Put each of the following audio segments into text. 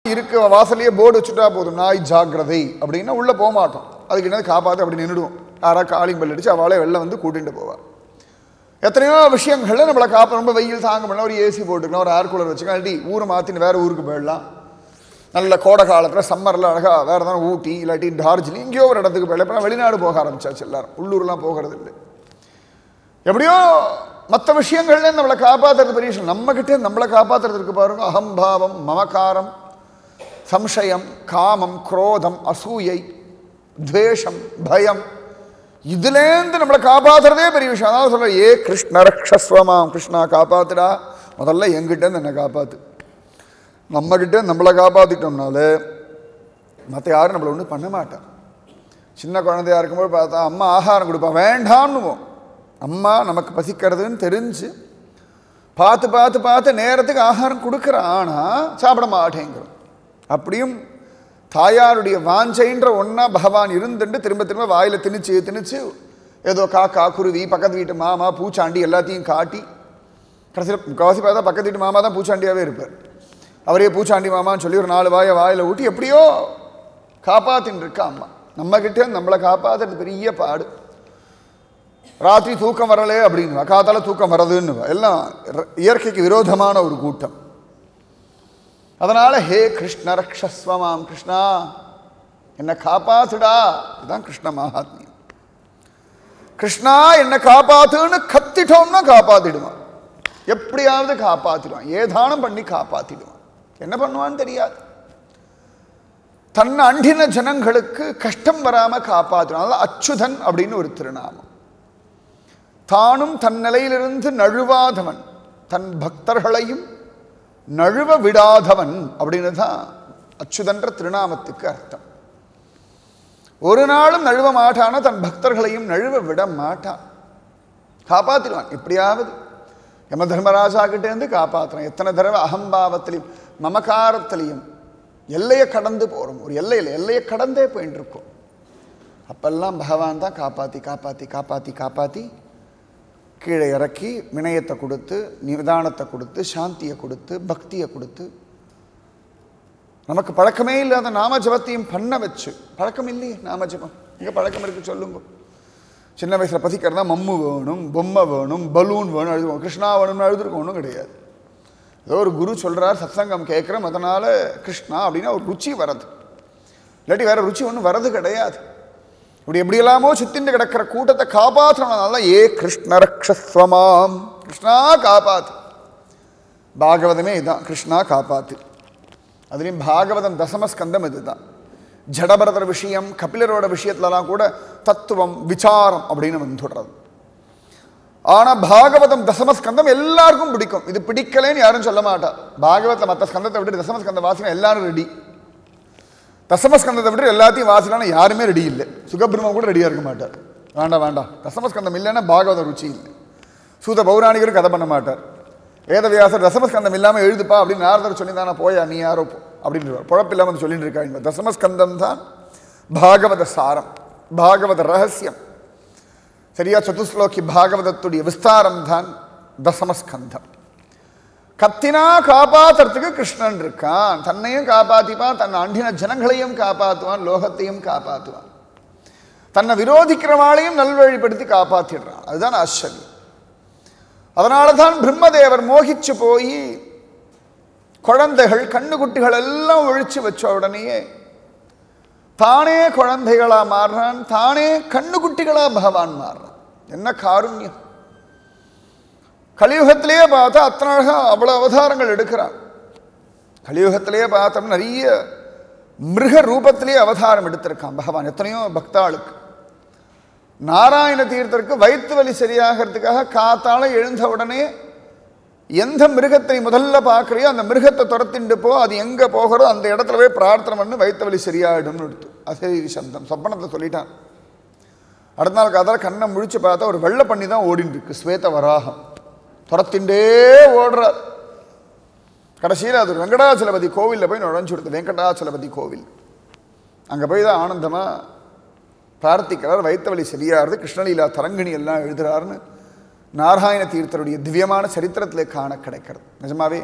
இருக்க வாசலையே போர்டு வச்சுட்டா போதும், நாய் ஜாக்கிரதை அப்படின்னா உள்ளே போக மாட்டோம். அதுக்கு என்ன காப்பாற்று அப்படி நின்றுடுவோம். யாராவது காலிங் பெல் அடிச்சு அவளே வெளில வந்து கூட்டிகிட்டு போவாள். எத்தனையோ விஷயங்கள்ல நம்மளை காப்ப. ரொம்ப வெயில் தாங்க முடியல, ஒரு ஏசி போட்டுக்கலாம், ஒரு ஏர் கூலர் வச்சுக்கலாம், இல்லாட்டி ஊரை மாற்றின்னு வேறு ஊருக்கு போயிடலாம். நல்ல கோடை காலத்தில் சம்மரில் அழகாக வேறு எதாவது ஊட்டி இல்லாட்டி டார்ஜிலிங் எங்கேயோ ஒரு இடத்துக்கு போயிடலாம். இப்போ வெளிநாடு போக ஆரம்பிச்சாச்சு எல்லாரும், உள்ளூர்லாம் போகிறது இல்லை. எப்படியோ மற்ற விஷயங்கள்ல நம்மளை காப்பாற்றுறது பெரிய விஷயம். நம்மகிட்டே நம்மளை காப்பாற்றுறதுக்கு பாருங்க, அகம்பாவம், மமகாரம், சம்சயம், காமம், குரோதம், அசூயை, துவேஷம், பயம், இதுலேருந்து நம்மளை காப்பாற்றுறதே பெரிய விஷயம். அதாவது சொல்ல, ஏ கிருஷ்ண ரக்ஷஸ்வமாம், கிருஷ்ணா காப்பாத்துடா, முதல்ல எங்கிட்டேருந்து என்னை காப்பாற்று. நம்மகிட்ட நம்மளை காப்பாற்றிட்டோம்னால மற்ற யாரும் நம்மளை ஒன்றும் பண்ண மாட்டான். சின்ன குழந்தையா இருக்கும்போது பார்த்தா அம்மா ஆகாரம் கொடுப்பா, வேண்டான்னுவோம். அம்மா நமக்கு பசிக்கிறதுன்னு தெரிஞ்சு பார்த்து பார்த்து பார்த்து நேரத்துக்கு ஆகாரம் கொடுக்குறான், ஆனால் சாப்பிட மாட்டேங்கிறோம். அப்படியும் தாயாருடைய வாஞ்சைன்ற ஒன்றா பகவான் இருந்துட்டு திரும்ப திரும்ப வாயில் திணிச்சு திணிச்சு ஏதோ காக்கா, குருவி, பக்கத்து வீட்டு மாமா, பூச்சாண்டி எல்லாத்தையும் காட்டி கடைசியில் முக்கால்வாசி பார்த்தா பக்கத்து வீட்டு மாமா தான் பூச்சாண்டியாகவே இருப்பார். அவரே பூச்சாண்டி மாமான்னு சொல்லி ஒரு 4 வாயில் ஊட்டி எப்படியோ காப்பாற்றின்னு இருக்கா அம்மா. நம்மக்கிட்ட நம்மளை காப்பாற்றுறது பெரிய பாடு. ராத்திரி தூக்கம் வரலே அப்படின்னு, காத்தால தூக்கம் வரதுன்னு எல்லாம் இயற்கைக்கு விரோதமான ஒரு கூட்டம். அதனால ஹே கிருஷ்ண ரக்ஷஸ்வமாம், கிருஷ்ணா என்னை காப்பாத்துடா, இதுதான் கிருஷ்ண மகாத்மியம். கிருஷ்ணா என்னை காப்பாத்துன்னு கத்திட்டோம்னா காப்பாத்திடுவான், எப்படியாவது காப்பாத்திடுவான், ஏதானம் பண்ணி காப்பாத்திடுவான். என்ன பண்ணுவான்னு தெரியாது. தன்னை அண்டின ஜனங்களுக்கு கஷ்டம் வராம காப்பாத்திடுவான். அச்சுதன் அப்படின்னு ஒரு திருநாமம். தானும் தன் நிலையிலிருந்து நழுவாதவன், தன் பக்தர்களையும் நழுவ விடாதவன் அப்படின்னு தான் அச்சுதன்ற திருநாமத்துக்கு அர்த்தம். ஒரு நாளும் நழுவ மாட்டான, தன் பக்தர்களையும் நழுவ விட மாட்டான், காப்பாத்திடுவான் எப்படியாவது. யம தர்மராஜா கிட்டேருந்து காப்பாற்றுறான். எத்தனை தடவை அகம்பாவத்திலையும் மமகாரத்திலையும் எல்லையை கடந்து போகிறோம். ஒரு எல்லையை கடந்தே போயிட்டு இருக்கோம். அப்பெல்லாம் பகவான் தான் காப்பாற்றி காப்பாற்றி காப்பாற்றி காப்பாற்றி கீழே இறக்கி வினயத்தை கொடுத்து, நிதானத்தை கொடுத்து, சாந்தியை கொடுத்து, பக்தியை கொடுத்து, நமக்கு பழக்கமே இல்லாத நாம ஜபத்தையும் பண்ண வச்சு. பழக்கம் இல்லையே நாம ஜபம், இங்கே பழக்கம் இருக்கு சொல்லுங்க. சின்ன வயசில் பசிக்கிறதா மம்மு வேணும், பொம்மை வேணும், பலூன் வேணும், அழுதுவோம். கிருஷ்ணா வேணும்னு அழுதுருக்கோம், ஒன்றும் கிடையாது. ஏதோ ஒரு குரு சொல்கிறார், சத்சங்கம் கேட்குறோம், அதனால் கிருஷ்ணா அப்படின்னா ஒரு ருச்சி வரது, இல்லாட்டி வேறு ருச்சி ஒன்றும் வரது கிடையாது. இப்படி எப்படியெல்லாமோ சுத்தின்னு கிடக்கிற கூட்டத்தை காப்பாற்றணும்னால ஏ கிருஷ்ண ரக்ஷஸ்வமாம், கிருஷ்ணா காப்பாத்து. பாகவதமே இதுதான், கிருஷ்ணா காப்பாத்து. அதுலேயும் பாகவதம் தசமஸ்கந்தம் இதுதான். ஜடபரதர் விஷயம், கபிலரோட விஷயத்துலலாம் கூட தத்துவம், விசாரம் அப்படின்னு வந்துடுறது. ஆனால் பாகவதம் தசமஸ்கந்தம் எல்லாருக்கும் பிடிக்கும். இது பிடிக்கலேன்னு யாரும் சொல்ல மாட்டா. பாகவத்தில் மற்ற ஸ்கந்தத்தை விட்டு தசமஸ்கந்தம் வாசினா எல்லாரும் ரெடி. தசமஸ்கந்தத்தை விட்டு எல்லாத்தையும் வாசினா யாருமே ரெடி இல்லை. சுகபிரம்மம் கூட ரெடியாக இருக்க மாட்டார். வேண்டாம் வேண்டாம், தசமஸ்கந்தம் இல்லைன்னா பாகவத ருச்சி இல்லை. சூத பௌராணிகரும் கதை பண்ண மாட்டார். வேதவியாசர் தசமஸ்கந்தம் இல்லாமல் எழுதுப்பா அப்படின்னு நாரதர் சொல்லி தானே போயா நீ யாரோ அப்படின்றார். குழப்பில்லாமல் வந்து சொல்லிட்டு இருக்கா. தசமஸ்கந்தம் தான் பாகவத சாரம், பாகவத ரகசியம். சரியா சதுஸ்லோகி பாகவதத்துடைய விஸ்தாரம் தான் தசமஸ்கந்தம். கத்தினா காப்பாத்துறதுக்கு கிருஷ்ணன் இருக்கான். தன்னையும் காப்பாத்திப்பான், தன்னை அண்டின ஜனங்களையும் காப்பாற்றுவான், லோகத்தையும் காப்பாற்றுவான், தன்னை விரோதிக்கிறவாளையும் நல்வழிப்படுத்தி காப்பாற்றிடுறான். அதுதான் ஆச்சரியம். அதனால தான் பிரம்மதேவர் மோகிச்சு போய் குழந்தைகள், கண்ணுக்குட்டிகள் எல்லாம் ஒழிச்சு வச்ச உடனேயே தானே குழந்தைகளா மாறுறான், தானே கண்ணுக்குட்டிகளா பகவான் மாறுறான். என்ன காருண்யம்! கலியுகத்திலேயே பார்த்தா அத்தனை அழகா அவ்வளோ அவதாரங்கள் எடுக்கிறான். கலியுகத்திலேயே பார்த்தோம்னா நிறைய மிருக ரூபத்திலேயே அவதாரம் எடுத்திருக்கான் பகவான். எத்தனையோ பக்தாளுக்கு. நாராயண தீர்த்தருக்கு வயிற்று வலி சரியாகிறதுக்காக காத்தால எழுந்த உடனே எந்த மிருகத்தை முதல்ல பார்க்குறியோ அந்த மிருகத்தை துரத்திண்டு போ, அது எங்கே போகிறோ அந்த இடத்துல போய் பிரார்த்தனை பண்ணி வயிற்று வலி சரியாயிடும்னு எடுத்து அசை சப்தம் சொப்பனத்தை சொல்லிட்டான். அடுத்த நாள் காத்தால கண்ணை முழிச்சு பார்த்தா ஒரு வெள்ளை பண்ணி தான் ஓடின்னு இருக்கு, ஸ்வேத வராகம். துரத்திண்டே ஓடுறார். கடைசியில் அது ஒரு வெங்கடாச்சலபதி கோவிலில் போய் நுழைஞ்சு கொடுத்து, வெங்கடாச்சலபதி கோவில். அங்கே போய் தான் ஆனந்தமாக பிரார்த்திக்கிறார். வயிற்று வலி சரியாகிறது, கிருஷ்ணலீலா தரங்கிணி எல்லாம் எழுதுறாருன்னு நாராயண தீர்த்தருடைய திவ்யமான சரித்திரத்தில் காண கிடைக்கிறது. நிஜமாவே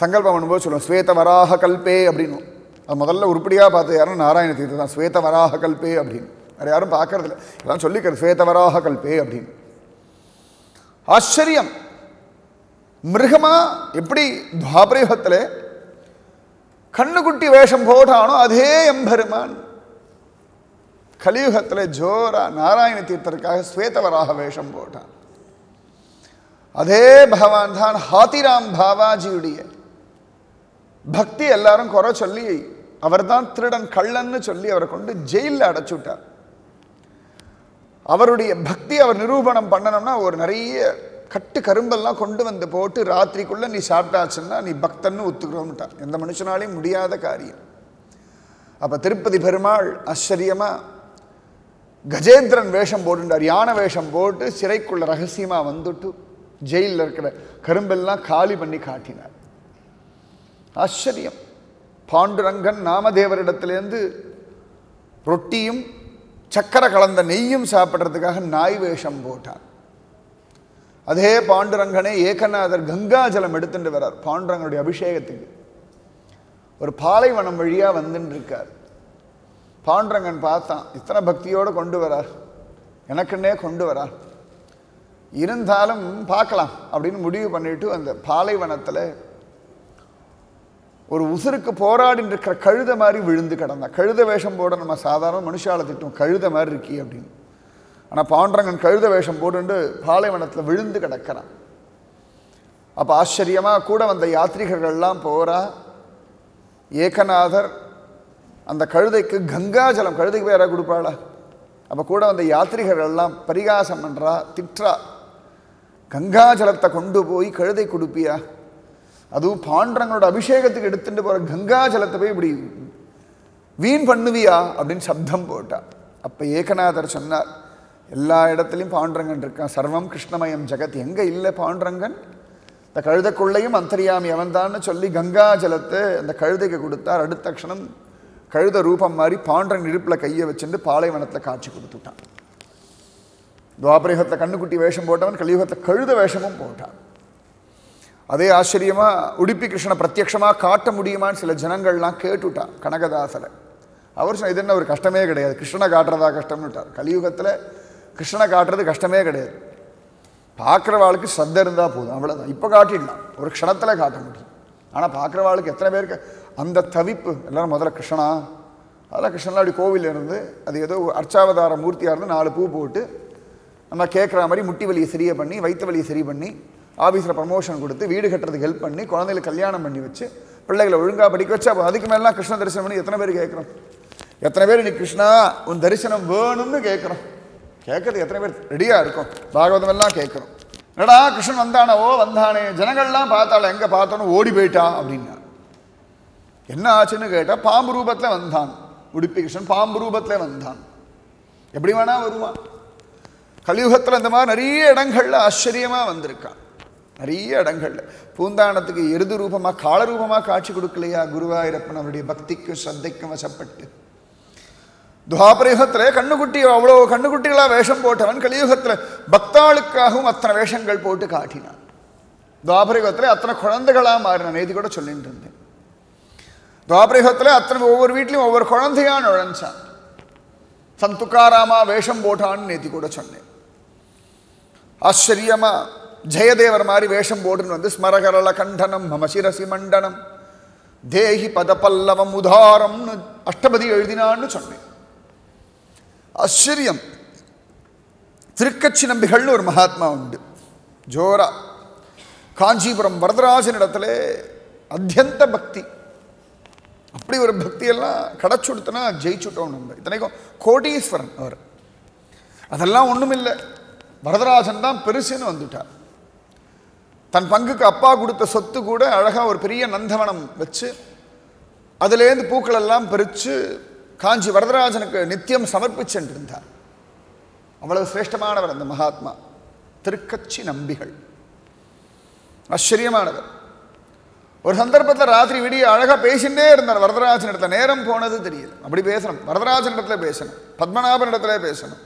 சங்கல்பம் பண்ணும்போது சொல்லுவோம், ஸ்வேத வராக கல்பே அப்படின்னு. அது முதல்ல உருப்படியாக பார்த்து யாரும் நாராயண தீர்த்தம் தான். ஸ்வேத வராக கல்பே அப்படின்னு வேறு யாரும் பார்க்கறதில்ல. எல்லாம் சொல்லிக்கிறது ஸ்வேத வராக கல்பே அப்படின்னு. ஆச்சரியம். மிருகமா எப்படி துவாபரயுகத்தில் கண்ணுக்குட்டி வேஷம் போட்டானோ அதே எம்பெருமான் கலியுகத்தில் ஜோரா நாராயண தீர்த்தருக்காக ஸ்வேதவராக வேஷம் போட்டான். அதே பகவான் தான் ஹாத்திராம் பாவாஜியுடைய பக்தி எல்லாரும் குறை சொல்லி அவர் தான் திருடன் கள்ளன்னு சொல்லி அவரை கொண்டு ஜெயிலில் அடைச்சுட்டார். அவருடைய பக்தி அவர் நிரூபணம் பண்ணணும்னா ஒரு நிறைய கட்டு கரும்பெல்லாம் கொண்டு வந்து போட்டு ராத்திரிக்குள்ள நீ சாப்பிட்டாச்சுன்னா நீ பக்தன்னு ஒத்துக்கிறோம்ட்டார். எந்த மனுஷனாலையும் முடியாத காரியம். அப்போ திருப்பதி பெருமாள் ஆச்சரியமா கஜேந்திரன் வேஷம் போட்டுட்டார். யானை வேஷம் போட்டு சிறைக்குள்ள ரகசியமாக வந்துட்டு ஜெயிலில் இருக்கிற கரும்பெல்லாம் காலி பண்ணி காட்டினார். ஆச்சரியம். பாண்டுரங்கன் நாமதேவரிடத்திலேருந்து ரொட்டியும் சக்கரை கலந்த நெய்யும் சாப்பிட்றதுக்காக நாய் வேஷம் போட்டார். அதே பாண்டுரங்கனே ஏகநாதர் கங்காஜலம் எடுத்துட்டு வர்றார் பாண்டுரங்கனுடைய அபிஷேகத்துக்கு. ஒரு பாலைவனம் வழியாக வந்துட்டு இருக்கார். பாண்டுரங்கன் பார்த்தான், இத்தனை பக்தியோடு கொண்டு வரார், எனக்குன்னே கொண்டு வரார், இருந்தாலும் பார்க்கலாம் அப்படின்னு முடிவு பண்ணிட்டு அந்த பாலைவனத்தில் ஒரு உசுருக்கு போராடின்னு இருக்கிற கழுத மாதிரி விழுந்து கிடந்தான். கழுத வேஷம் போட நம்ம சாதாரண மனுஷால திட்டம் கழுத மாதிரி இருக்கி அப்படின்னு. ஆனால் பாண்டுரங்கன் கழுத வேஷம் போட்டுட்டு பாலைவனத்தில் விழுந்து கிடக்கிறான். அப்போ ஆச்சரியமாக கூட வந்த யாத்ரிகர்கள்லாம் போகிறா. ஏகநாதர் அந்த கழுதைக்கு கங்காஜலம், கழுதைக்கு வேற கொடுப்பாளா? அப்போ கூட வந்த யாத்ரிகர்கள்லாம் பரிகாசம் பண்ணுறா, திட்டுறா. கங்காஜலத்தை கொண்டு போய் கழுதை கொடுப்பியா? அதுவும் பாண்டுரங்களோட அபிஷேகத்துக்கு எடுத்துட்டு போகிற கங்காஜலத்தை போய் இப்படி வீண் பண்ணுவியா அப்படின்னு சப்தம் போட்டா. அப்போ ஏகநாதர் சொன்னார், எல்லா இடத்துலையும் பாண்டுரங்கன் இருக்கான், சர்வம் கிருஷ்ணமயம் ஜெகத். எங்கே இல்லை பாண்டுரங்கன்? இந்த கழுதைக்குள்ளையும் அந்தரியாமி அவன்தான்னு சொல்லி கங்காஜலத்தை அந்த கழுதைக்கு கொடுத்தார். அடுத்த க்ஷணம் கழுத ரூபம் மாதிரி பாண்டுரங்கன் இடுப்பில் கையை வச்சுட்டு பாலைவனத்தில் காட்சி கொடுத்துட்டான். துவாபரயுகத்தில் கண்ணுக்குட்டி வேஷம் போட்டவன் கலியுகத்தில் கழுத வேஷமும் போட்டான். அதே ஆச்சரியமாக உடுப்பி கிருஷ்ணனை பிரத்யட்சமாக காட்ட முடியுமான்னு சில ஜனங்கள்லாம் கேட்டுட்டான் கனகதாசரை. அவர் சொன்ன, இது என்ன ஒரு கஷ்டமே கிடையாது, கிருஷ்ணனை காட்டுறதா கஷ்டம்னுட்டார். கலியுகத்தில் கிருஷ்ணனை காட்டுறது கஷ்டமே கிடையாது, பார்க்குறவாளுக்கு ஸ்ரத்த இருந்தால் போதும், அவ்வளோதான். இப்போ காட்டிடலாம், ஒரு க்ஷணத்தில் காட்ட முடியும். ஆனால் பார்க்குறவாளுக்கு எத்தனை பேருக்கு அந்த தவிப்பு. எல்லோரும் முதல்ல கிருஷ்ணனா, அதெல்லாம் கிருஷ்ணன்லாம் அப்படி கோவிலில் இருந்து அது ஏதோ அர்ச்சாவதார மூர்த்தியாக இருந்து 4 பூ போட்டு நம்ம கேட்குற மாதிரி முட்டி வலியை சரியை பண்ணி, வயிற்று வலியை சரி பண்ணி, ஆஃபீஸில் ப்ரமோஷன் கொடுத்து, வீடு கட்டுறதுக்கு ஹெல்ப் பண்ணி, குழந்தைகளுக்கு கல்யாணம் பண்ணி வச்சு, பிள்ளைகளை ஒழுங்காக படிக்க வச்சு, அப்போ அதுக்கு மேலாம் கிருஷ்ண தரிசனம் பண்ணி எத்தனை பேர் கேட்குறோம்? எத்தனை பேர் நீ கிருஷ்ணா உன் தரிசனம் வேணும்னு கேட்குறோம்? கேட்கறது எத்தனை பேர் ரெடியாக இருக்கும்? பாகவதம் எல்லாம் கேட்குறோம். என்னடா கிருஷ்ணன் வந்தானோ, வந்தானே, ஜனங்கள்லாம் பார்த்தால, எங்கே பார்த்தோன்னு ஓடி போயிட்டா அப்படின்னா. என்ன ஆச்சுன்னு கேட்டால், பாம்பு ரூபத்தில் வந்தான். உடுப்பி கிருஷ்ணன் பாம்பு ரூபத்தில் வந்தான். எப்படி வேணா வருவான். கலியுகத்தில் இந்த மாதிரி நிறைய இடங்கள்ல ஆச்சரியமாக வந்திருக்கான். நிறைய இடங்கள்ல பூந்தானத்துக்கு எருது ரூபமாக கால ரூபமாக காட்சி கொடுக்கலையா குருவாயூரப்பன் அவருடைய பக்திக்கும் ஸ்ரத்தைக்கும் வசப்பட்டு. துவாபரயுகத்தில் கண்ணுக்குட்டி அவ்வளோ கண்ணுக்குட்டிகளாக வேஷம் போட்டவன் கலியுகத்தில் பக்தாளுக்காகவும் அத்தனை வேஷங்கள் போட்டு காட்டினான். துவாபரயுகத்தில் அத்தனை குழந்தைகளாக மாறின. நேதி கூட சொல்லிட்டு இருந்தேன். துவாபரயுகத்தில் அத்தனை ஒவ்வொரு வீட்லையும் ஒவ்வொரு குழந்தையா நுழைஞ்சான். சந்துக்காராமா வேஷம் போட்டான்னு நேதி கூட சொன்னேன். ஆச்சரியமா ஜெயதேவர் மாதிரி வேஷம் போட்டுன்னு வந்து ஸ்மரகரள கண்டனம் மம சிரசி மண்டனம் தேஹி பதபல்லவம் உதாரம்னு அஷ்டபதி எழுதினான்னு சொன்னேன். ஆச்சரியம். திருக்கச்சி நம்பிகள்னு ஒரு மகாத்மா உண்டு, ஜோரா. காஞ்சிபுரம் வரதராஜனிடத்துல அத்தியந்த பக்தி. அப்படி ஒரு பக்தியெல்லாம் கிடச்சுடுத்துனா ஜெயிச்சுட்டோம் நம்ம. இத்தனைக்கும் கோடீஸ்வரன் அவர். அதெல்லாம் ஒன்றும் இல்லை, வரதராஜன் தான் பெருசுன்னு வந்துட்டார். தன் பங்குக்கு அப்பா கொடுத்த சொத்து கூட அழகாக ஒரு பெரிய நந்தவனம் வச்சு அதுலேருந்து பூக்கள் எல்லாம் பறித்து காஞ்சி வரதராஜனுக்கு நித்தியம் சமர்ப்பிச்சுட்டு இருந்தார். அவ்வளவு சிரேஷ்டமானவர் அந்த மகாத்மா திருக்கச்சி நம்பிகள். ஆச்சரியமானவர். ஒரு சந்தர்ப்பத்தில் ராத்திரி விடிய அழகாக பேசிகிட்டே இருந்தார் வரதராஜன் இடத்துல. நேரம் போனது தெரியல. அப்படி பேசணும், வரதராஜன் இடத்துல பேசணும், பத்மநாபன் இடத்துல பேசணும்.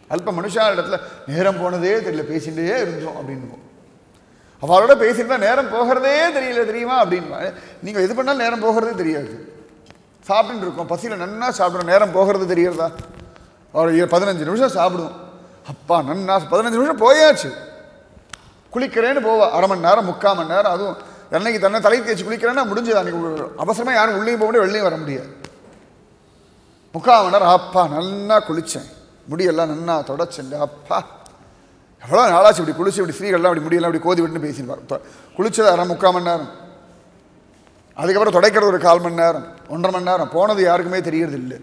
அல்ப மனுஷா இடத்துல நேரம் போனதே தெரியல, பேசிகிட்டே இருந்தோம் அப்படின்னு. அவளோட பேசியிருந்தா நேரம் போகிறதே தெரியல தெரியுமா அப்படின்னு. நீங்கள் எது பண்ணாலும் நேரம் போகிறதே தெரியாது. சாப்பிட்டுட்டு இருக்கோம், பசியில் நன்னா சாப்பிடுறோம், நேரம் போகிறது தெரியறதா? ஒரு 15 நிமிஷம் சாப்பிடுவோம், அப்பா நன்னா 15 நிமிஷம் போயாச்சு. குளிக்கிறேன்னு போவா, அரை மணி நேரம் 3/4 மணி நேரம், அதுவும் என்னைக்கு தன்னை தலை தேய்ச்சி குளிக்கிறேன்னா முடிஞ்சது. அன்றைக்கி அவசரமாக யாரும் உள்ளேயும் போக முடியாது, வெளிலையும் வர முடியாது. 3/4 மணி நேரம், அப்பா நல்லா குளித்தேன், முடியெல்லாம் நன்னா தொடச்சேன், அப்பா எவ்வளோ நாளாச்சு இப்படி குளிச்சு, இப்படி ஸ்ரீகள்லாம் அப்படி முடியெல்லாம் அப்படி கோதி விட்டுன்னு பேசிடுவார். குளிச்சது அரை 3/4 மணி நேரம், அதுக்கப்புறம் துடைக்கிறது ஒரு 1/4 மணி நேரம், 1.5 மணி நேரம், போனது யாருக்குமே தெரியறது இல்லை.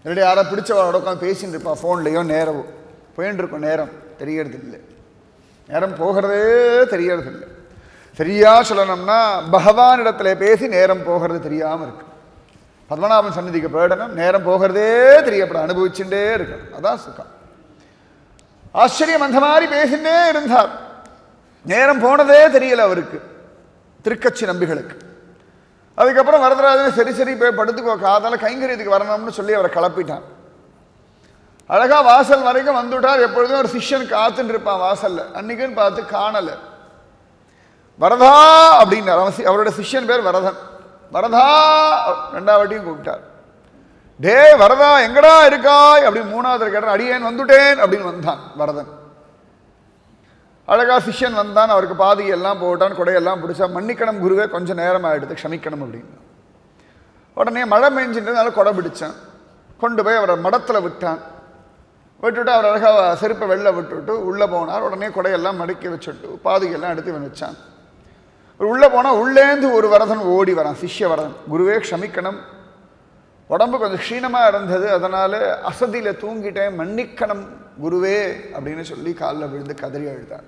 என்னுடைய யாரை பிடிச்சவளோட உட்காந்து பேசின்னு இருப்பா, ஃபோன்லேயோ நேரவோ போயின்னு இருக்கும், நேரம் தெரியறது இல்லை, நேரம் போகிறதே தெரியறது இல்லை. சரியா சொல்லணும்னா பகவானிடத்துல பேசி நேரம் போகிறது தெரியாமல் இருக்கு. பத்மநாபன் சந்நிதிக்கு போயிடணும், நேரம் போகிறதே தெரியப்பட அனுபவிச்சுட்டே இருக்கணும், அதான் சுகம். ஆச்சரியம், அந்த மாதிரி பேசிட்டே இருந்தார், நேரம் போனதே தெரியல அவருக்கு, திருக்கட்சி நம்பிகளுக்கு. அதுக்கப்புறம் வரதராஜனை சரி சரி போய் படுத்துக்கோ, காதால கைங்கரியத்துக்கு வரணும்னு சொல்லி அவரை கிளப்பிட்டான். அழகா வாசல் வரைக்கும் வந்துட்டார். எப்பொழுதும் ஒரு சிஷ்யன் காத்துன்னு இருப்பான் வாசல்ல, அன்னைக்குன்னு பார்த்து காணல. வரதா அப்படின்னார், அவரோட சிஷ்யன் பேர் வரதன். வரதா 2வது வாட்டியும் கூப்பிட்டார். டே வரதா எங்கடா இருக்காய் அப்படின்னு 3வது கேட்டார். அடியேன் வந்துட்டேன் அப்படின்னு வந்தான் வரதன். அழகா சிஷ்யன் வந்தான், அவருக்கு பாதிகை எல்லாம் போட்டான், கொடையெல்லாம் பிடிச்சா. மன்னிக்கணும் குருவே, கொஞ்சம் நேரம் ஆகிடுது, க்ஷமிக்கணும் அப்படின்னு. உடனே மழை பெஞ்சின்றதுனால கொடை பிடிச்சான், கொண்டு போய் அவரை மடத்தில் விட்டான். விட்டுவிட்டு அவர் அழகாக செருப்பை வெளில விட்டுவிட்டு உள்ளே போனார். உடனே கொடையெல்லாம் மடக்கி வச்சுட்டு பாதிகையெல்லாம் எடுத்து வச்சான். உள்ளே போனால் உள்ளேந்து ஒரு வரதன் ஓடி வரான், சிஷ்ய வரதன். குருவே க்ஷமிக்கணும், உடம்பு கொஞ்சம் க்ஷீணமாக இருந்தது, அதனால் அசதியில் தூங்கிட்டேன், மன்னிக்கணும் குருவே அப்படின்னு சொல்லி காலில் விழுந்து கதறி அழுதார்.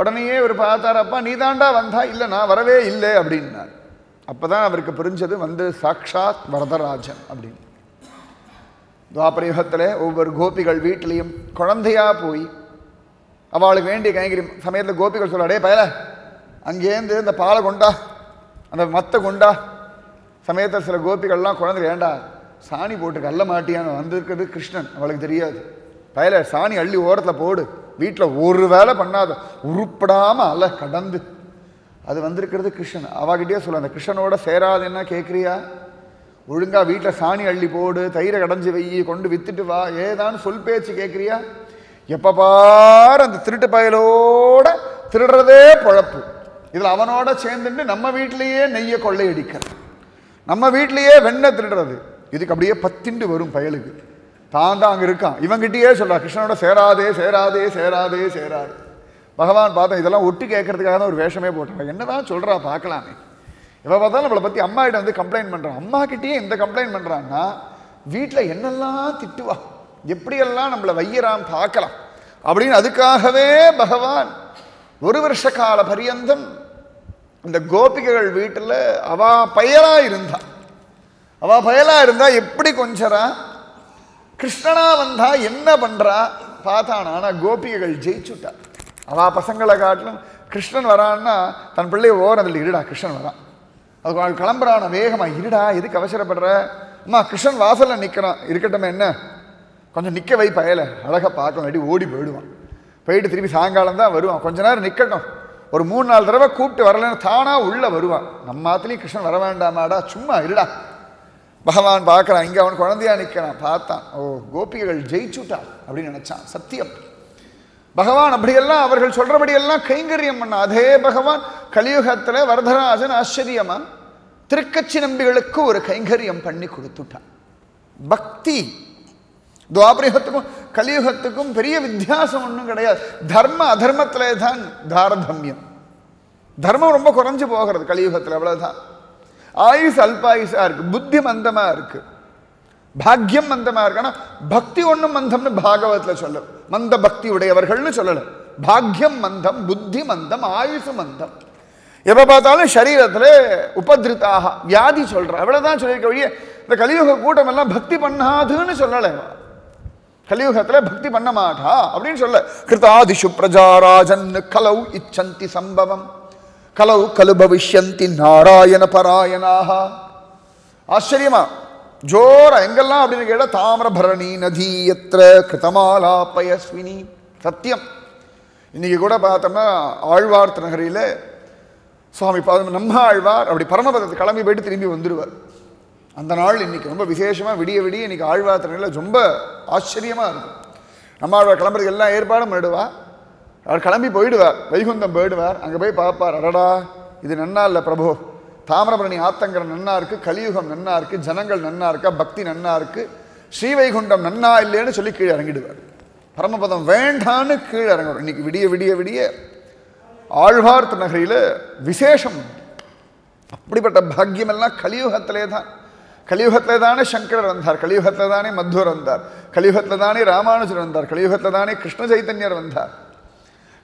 உடனேயே இவர் பார்த்தார், அப்பா நீ தாண்டா வந்தா? இல்லை நான் வரவே இல்லை அப்படின்னார். அப்போ தான் அவருக்கு புரிஞ்சது வந்து சாக்ஷாத் வரதராஜன் அப்படின்னு. துவாபரயுகத்தில் ஒவ்வொரு கோபிகள் வீட்டிலையும் குழந்தையா போய் அவளுக்கு வேண்டிய கைங்கரியம் சமயத்தில் கோபிகள் சொல்ல, அடே பயல அங்கேருந்து இந்த பாலை கொண்டா, அந்த மத்தை கொண்டா. சமயத்தில் சில கோபிகள்லாம் குழந்தை ஏண்டா சாணி போட்டு கல்ல மாட்டியான்னு வந்திருக்கிறது கிருஷ்ணன், அவளுக்கு தெரியாது. பயல சாணி அள்ளி ஓரத்தில் போடு, வீட்டில் ஒரு வேலை பண்ணாத, உருப்படாமல் அல்ல கடந்து அது வந்திருக்கிறது கிருஷ்ணன். அவகிட்டே சொல்ல, அந்த கிருஷ்ணனோட சேராதுன்னா கேட்குறியா? ஒழுங்கா வீட்டில் சாணி அள்ளி போடு, தயிரை கடைஞ்சி வெய்யி, கொண்டு வித்துட்டு வா, ஏதான்னு சொல் பேச்சு கேட்குறியா? எப்போ பாரு அந்த திருட்டு பயலோட திருடுறதே பொழப்பு. இதில் அவனோட சேர்ந்துட்டு நம்ம வீட்டிலேயே நெய்யை கொள்ளையடிக்கிறது, நம்ம வீட்டிலேயே வெண்ணெய் திருடுறது. இதுக்கு அப்படியே பத்திண்டு வரும் பயலுக்கு. தான் தான் அங்கே இருக்கான், இவங்கிட்டயே சொல்றா கிருஷ்ணனோட சேராதே சேராதே சேராதே சேராது. பகவான் பார்த்தா இதெல்லாம் ஒட்டி கேட்கறதுக்காக தான் ஒரு வேஷமே போட்டான். என்னதான் சொல்றா பார்க்கலாமே. இவ பார்த்தாலும் நம்மளை பற்றி அம்மா கிட்ட வந்து கம்ப்ளைண்ட் பண்ணுறான், அம்மா கிட்டேயே இந்த கம்ப்ளைண்ட் பண்ணுறான்னா வீட்டில் என்னெல்லாம் திட்டுவா, எப்படியெல்லாம் நம்மளை வையறான் பார்க்கலாம் அப்படின்னு. அதுக்காகவே பகவான் 1 வருஷ கால பரியந்தம் இந்த கோபிகைகள் வீட்டில் அவா பயலா இருந்தா. அவ பயலா இருந்தா எப்படி கொஞ்சரா, கிருஷ்ணனா வந்தா என்ன பண்றா பார்த்தானா. ஆனால் கோபிகைகள் ஜெயிச்சுட்டா. அவா பசங்களை காட்டிலும் கிருஷ்ணன் வரான்னா தன் பிள்ளைய ஓரத்தில் இருடா கிருஷ்ணன் வரான், அதுக்கு அவள் கிளம்புறான வேகமாக, இருடா எதுக்கு அவசரப்படுற, அம்மா கிருஷ்ணன் வாசலில் நிற்கிறான், இருக்கட்டும் என்ன கொஞ்சம் நிற்க வை பயலை, அழகாக பார்க்கலாம், அடி ஓடி போயிடுவான். போயிட்டு திருப்பி சாயங்காலம் தான் வருவான், கொஞ்ச நேரம் நிற்கட்டும், ஒரு 3-4 தடவை கூப்பிட்டு வரலன்னு தானாக உள்ளே வருவான். நம்ம ஆத்துலேயும் கிருஷ்ணன் வர வேண்டாமாடா, சும்மா இருடா. பகவான் பார்க்குறான், இங்கே அவன் குழந்தையா நிற்கிறான். பார்த்தான், ஓ கோபிகைகள் ஜெயிச்சுட்டா அப்படின்னு நினச்சான். சத்தியம் பகவான் அப்படியெல்லாம் அவர்கள் சொல்றபடியெல்லாம் கைங்கரியம் பண்ண. அதே பகவான் கலியுகத்தில் வரதராஜன் ஆச்சரியமா திருக்கட்சி நம்பிகளுக்கு ஒரு கைங்கரியம் பண்ணி கொடுத்துட்டான். பக்தி துவாபரயுகத்துக்கும் கலியுகத்துக்கும் பெரிய வித்தியாசம் ஒன்றும் கிடையாது. தர்ம அதர்மத்திலே தான் தாரதமியம். தர்மம் ரொம்ப குறைஞ்சு போகிறது கலியுகத்தில், அவ்வளவுதான். ஆயுஸ் அல்பாயுஷா இருக்கு, புத்தி மந்தமா இருக்கு, பாக்யம் மந்தமா இருக்கு. ஆனால் பக்தி ஒன்றும் மந்தம்னு பாகவத்தில் சொல்ல, மந்த பக்தி உடையவர்கள்னு சொல்லல. பாக்யம் மந்தம், புத்தி மந்தம், ஆயுசு மந்தம். எப்போ பார்த்தாலும் சரீரத்தில் உபதிருத்தாக வியாதி சொல்ற, அவ்வளவுதான் சொல்லியிருக்க வழியே. இந்த கலியுக கூட்டம் எல்லாம் பக்தி பண்ணாதுன்னு சொல்லலை. கலியுகத்தில் பக்தி பண்ண மாட்டா அப்படின்னு சொல்ல. கிருதாதிஷு பிரஜாராஜன் கலவு இச்சந்தி சம்பவம் கலவு கலு பவிஷ்யந்தி நாராயண பராயணாக. ஆச்சரியமா ஜோர எங்கெல்லாம் அப்படின்னு கேட்டால் தாமிரபரணி நதி எத்திர கிருதமாலா பயஸ்வினி. சத்தியம் இன்னைக்கு கூட பார்த்தோம்னா ஆழ்வார்த்து நகரில் சுவாமி நம்ம ஆழ்வார் அப்படி பரமபதத்தை கிளம்பி போயிட்டு திரும்பி வந்துடுவார். அந்த நாள் இன்னைக்கு ரொம்ப விசேஷமாக விடிய விடிய இன்னைக்கு ஆழ்வார் திருநாளில் ரொம்ப ஆச்சரியமாக இருக்கும். நம்ம ஆழ்வார் கிளம்புறதுக்கு எல்லாம் ஏற்பாடும் பண்ணிடுவா. அவர் கிளம்பி போயிடுவார், வைகுந்தம் போயிடுவார். அங்கே போய் பார்ப்பார், அடடா இது நன்னா இல்லை பிரபு, தாமிரபரணி ஆத்தங்கரம் நன்னா இருக்குது, கலியுகம் நன்னா இருக்குது, ஜனங்கள் நன்னா இருக்கா, பக்தி நன்னா இருக்குது, ஸ்ரீவைகுண்டம் நன்னா இல்லைன்னு சொல்லி கீழே இறங்கிடுவார். பரமபதம் வேண்டான்னு கீழே இறங்குவார். இன்னைக்கு விடிய விடிய விடிய ஆழ்வார் திருநகரியில் விசேஷம். அப்படிப்பட்ட பாக்கியமெல்லாம் கலியுகத்திலே தான். கலியுகத்தில் தானே சங்கரர் வந்தார், கலியுகத்தில் தானே மத்வர் வந்தார், கலியுகத்தில் தானே ராமானுஜர் வந்தார், கலியுகத்தில் தானே கிருஷ்ண சைத்தன்யர் வந்தார்,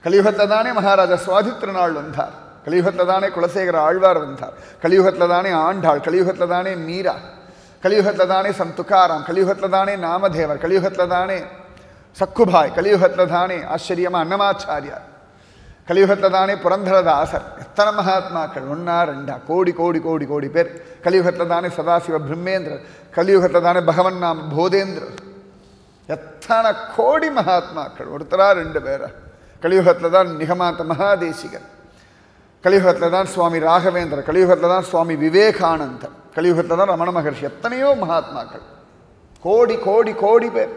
கலியுகத்தில் தானே மகாராஜா சுவாதி திருநாள் வந்தார், கலியுகத்தில் தானே குலசேகர ஆழ்வார் வந்தார், கலியுகத்தில் தானே ஆண்டாள், கலியுகத்தில் தானே மீரா, கலியுகத்தில் தானே சந்துக்காராம், கலியுகத்தில் தானே நாமதேவர், கலியுகத்தில் தானே சக்குபாய், கலியுகத்தில் தானே ஆச்சரியமா அன்னமாச்சாரியார், கலியுகத்தில் தானே புரந்தரதாசர். எத்தனை மகாத்மாக்கள், ஒன்னா ரெண்டா, கோடி கோடி கோடி கோடி பேர். கலியுகத்தில் தானே சதாசிவ பிரம்மேந்திரர், கலியுகத்தில் தானே பகவன் நாம போதேந்திரர். எத்தனை கோடி மகாத்மாக்கள், ஒருத்தரா ரெண்டு பேரா. கலியுகத்தில் தான் நிகமாந்த மகாதேசிகர், கலியுகத்தில் தான் சுவாமி ராகவேந்திரர், கலியுகத்தில் தான் சுவாமி விவேகானந்தர், கலியுகத்தில் தான் ரமண மகர்ஷி. எத்தனையோ மகாத்மாக்கள், கோடி கோடி கோடி பேர்.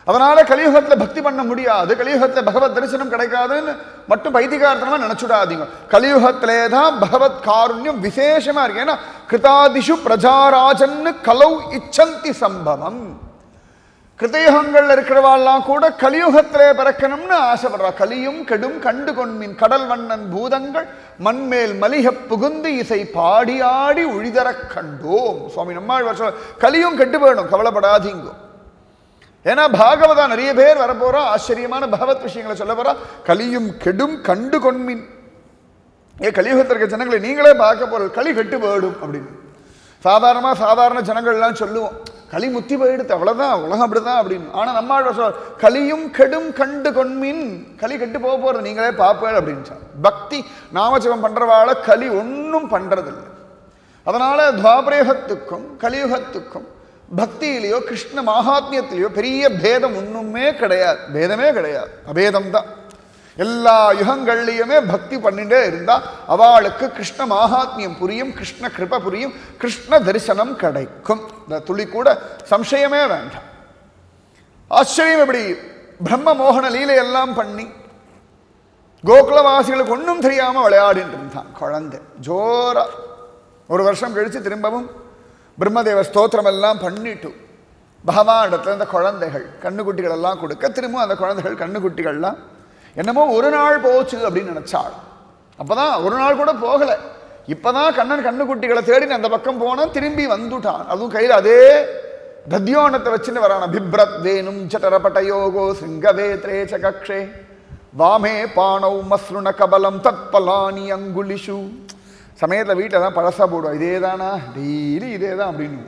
அதனால கலியுகத்தில் பக்தி பண்ண முடியாது, கலியுகத்தில் பகவத் தரிசனம் கிடைக்காதுன்னு மட்டும் பைத்திகார்த்தனமா நினைச்சுடாதீங்க. கலியுகத்திலே தான் பகவத் காருண்யம் விசேஷமா இருக்கு. ஏன்னா கிருதாதிஷு பிரஜாராஜன்னு கலௌ இச்சந்தி சம்பவம். கிருதயுகங்கள்ல இருக்கிறவாள்லாம் கூட கலியுகத்திலே பிறக்கணும்னு ஆசைப்படுறா. கலியும் கெடும் கண்டு கொன்மின் கடல் வண்ணன் பூதங்கள் மண்மேல் மலிக புகுந்து இசை பாடி ஆடி ஒழிதர கண்டோம். சுவாமி நம்மாழ்வார் சொல்ல, கலியும் கெட்டு போயிடும், கவலைப்படாதீங்க. ஏன்னா பாகவதா நிறைய பேர் வரப்போறா, ஆச்சரியமான பகவத் விஷயங்களை சொல்ல போறா. கலியும் கெடும் கண்டு கொன்மின். கலியுகத்திற்கு ஜனங்களை நீங்களே பார்க்க போற, களி கெட்டு போயிடும் அப்படின்னு சாதாரண ஜனங்கள்லாம் சொல்லுவோம், களி முத்தி போயிடுது, அவ்வளவுதான், உலகம் அப்படிதான் அப்படின்னு. ஆனா நம்மாழ்வார் சொல்ற, கலியும் கெடும் கண்டு கொன்மின், களி கெட்டு போக போறது நீங்களே பார்ப்பேன் அப்படின்னு. பக்தி நாமஜபம் பண்றவாழ களி ஒன்றும் பண்றதில்லை. அதனால துவாபரயுகத்துக்கும் கலியுகத்துக்கும் பக்தியிலையோ கிருஷ்ண மகாத்மியத்திலேயோ பெரிய பேதம் ஒண்ணுமே கிடையாது, பேதமே கிடையாது, அபேதம் தான். எல்லா யுகங்கள்லையுமே பக்தி பண்ணிட்டே இருந்தா அவளுக்கு கிருஷ்ண மகாத்மியம் புரியும், கிருஷ்ண கிருப புரியும், கிருஷ்ண தரிசனம் கிடைக்கும். இந்த துளி கூட சம்சயமே வேண்டாம். ஆச்சரியம். எப்படி பிரம்ம மோகன லீலையெல்லாம் பண்ணி கோகுலவாசிகளுக்கு ஒன்றும் தெரியாம விளையாடிட்டு இருந்தான் குழந்தை ஜோரா. ஒரு வருஷம் கழிச்சு திரும்பவும் பிரம்மதேவ ஸ்தோத்திரம் எல்லாம் பண்ணிட்டு பகவான் இடத்துல இந்த குழந்தைகள் கண்ணுக்குட்டிகள் எல்லாம் கொடுக்க, திரும்பவும் அந்த குழந்தைகள் கண்ணுக்குட்டிகள்லாம் என்னமோ ஒரு நாள் போச்சு அப்படின்னு நினைச்சாள். அப்பதான் ஒரு நாள் கூட போகல, இப்பதான் கண்ணன் கண்ணுக்குட்டிகளை தேடி அந்த பக்கம் போன, திரும்பி வந்துட்டான். அதுவும் கையில் அதே தத்யோனத்தை வச்சுன்னு வரான. பிப்ரத் வேணும் சட்டரபட்டயோகோ சிங்கவேத்ரே சகக்ஷே வாமே பாணௌ மஸ்ருண கபலம் தத்பலானி அங்குலிஷு. சமயத்தில் வீட்டில் தான் பழசா போடுவோம், இதே தானா டெய்லி இதே தான் அப்படின்னு.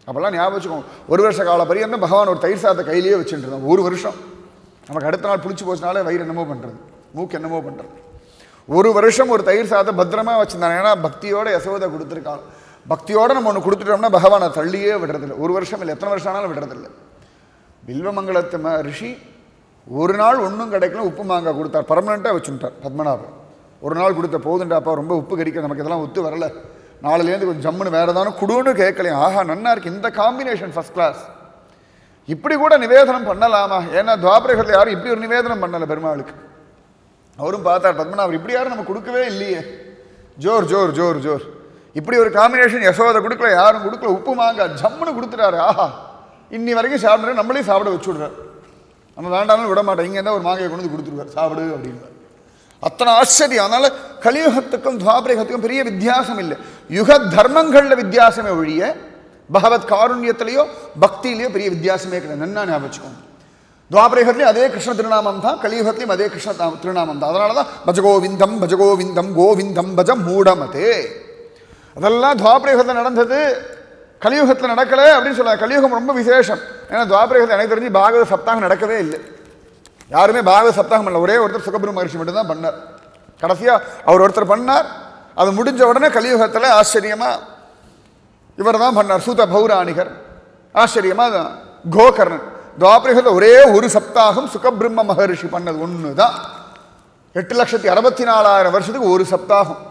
அப்போல்லாம் ஞாபகம் வச்சுக்கோங்க. ஒரு வருஷ கால பரியந்தம் பகவான் ஒரு தயிர் சாதத்தை கையிலேயே வச்சுட்டு இருந்தான். ஒரு வருஷம் நமக்கு அடுத்த நாள் புளிச்சு போச்சுனாலே வயிறு என்னமோ பண்ணுறது, மூக்கு என்னமோ பண்ணுறது. ஒரு வருஷம் ஒரு தயிர் சாதத்தை பத்திரமா வச்சுருந்தாங்க. ஏன்னா பக்தியோட யசோதை கொடுத்துருக்காங்க. பக்தியோட நம்ம ஒன்று கொடுத்துட்டோம்னா பகவானை தள்ளியே விடுறதில்லை. ஒரு வருஷம் இல்லை, எத்தனை வருஷம் ஆனாலும் விடுறதில்லை. பில்வமங்கலத்து ரிஷி ஒரு நாள் ஒன்றும் கிடைக்கல, உப்பு மாங்காய் கொடுத்தார், பர்மனெண்ட்டாக வச்சுட்டார் பத்மநாபன். ஒரு நாள் கொடுத்த போதுண்டாப்பா, ரொம்ப உப்பு கறிக்க நமக்கு இதெல்லாம் ஒத்து வரல, நாளிலேருந்து கொஞ்சம் ஜம்முன்னு வேறு ஏதானு குடுன்னு கேட்கலையும். ஆஹா நன்னா இருக்கு, இந்த காம்பினேஷன் ஃபர்ஸ்ட் கிளாஸ், இப்படி கூட நிவேதனம் பண்ணலாமா? ஏன்னா துவாபரகத்தில் யாரும் இப்படி ஒரு நிவேதனம் பண்ணலை பெருமாளுக்கு. அவரும் பார்த்தார் பத்மநாபர், இப்படி யாரும் நம்ம கொடுக்கவே இல்லையே, ஜோர் ஜோர் ஜோர் ஜோர், இப்படி ஒரு காம்பினேஷன் யசோதை கொடுக்கல, யாரும் கொடுக்கல, உப்பு மாங்காய் ஜம்முன்னு கொடுத்துட்டாரு. ஆஹா இன்னி வரைக்கும் சாப்பிட்ற, நம்மளையும் சாப்பிட வச்சு விடுறார். நம்ம வேண்டாம்னு விட மாட்டோம், இங்கே இருந்தால் ஒரு மாங்காயை கொண்டு வந்து கொடுத்துருவார், சாப்பிடு அப்படின்னு. அத்தனை ஆச்சரியம். அதனால கலியுகத்துக்கும் துவாபரயுகத்துக்கும் பெரிய வித்தியாசம் இல்லை. யுக தர்மங்களில் வித்தியாசமே ஒழிய பகவத் காருண்யத்திலேயோ பக்தியிலேயோ பெரிய வித்தியாசமே கிடையாது. நன்னா ஞாபகம் வச்சுக்கோங்க. துவாபரயுகத்திலையும் அதே கிருஷ்ண திருநாமம் தான், கலியுகத்திலையும் அதே கிருஷ்ண திருநாமம் தான். அதனால தான் பஜகோவிந்தம் பஜகோவிந்தம் கோவிந்தம் பஜ மூடமதே. அதெல்லாம் துவாபரயுகத்தில் நடந்தது, கலியுகத்தில் நடக்கலை அப்படின்னு சொல்லுவாங்க. கலியுகம் ரொம்ப விசேஷம். ஏன்னா துவாபரயுகத்தில் எனக்கு தெரிஞ்சு பாகவத சப்தாகம் நடக்கவே இல்லை. யாருமே பாகவத சப்தாகம் பண்ணல. ஒரே ஒருத்தர் சுகபிரம்ம மகர்ஷி மட்டும் தான் பண்ணார். கடைசியாக அவர் ஒருத்தர் பண்ணார். அது முடிஞ்ச உடனே கலியுகத்தில் ஆச்சரியமா இவர் தான் பண்ணார், சூத பௌராணிகர். ஆச்சரியமா கோகர்ணன். துவாபரயுகத்தில் ஒரே ஒரு சப்தாகம் சுகபிரம்ம மகர்ஷி பண்ணது ஒன்று தான். 8,64,000 வருஷத்துக்கு ஒரு சப்தாகம்.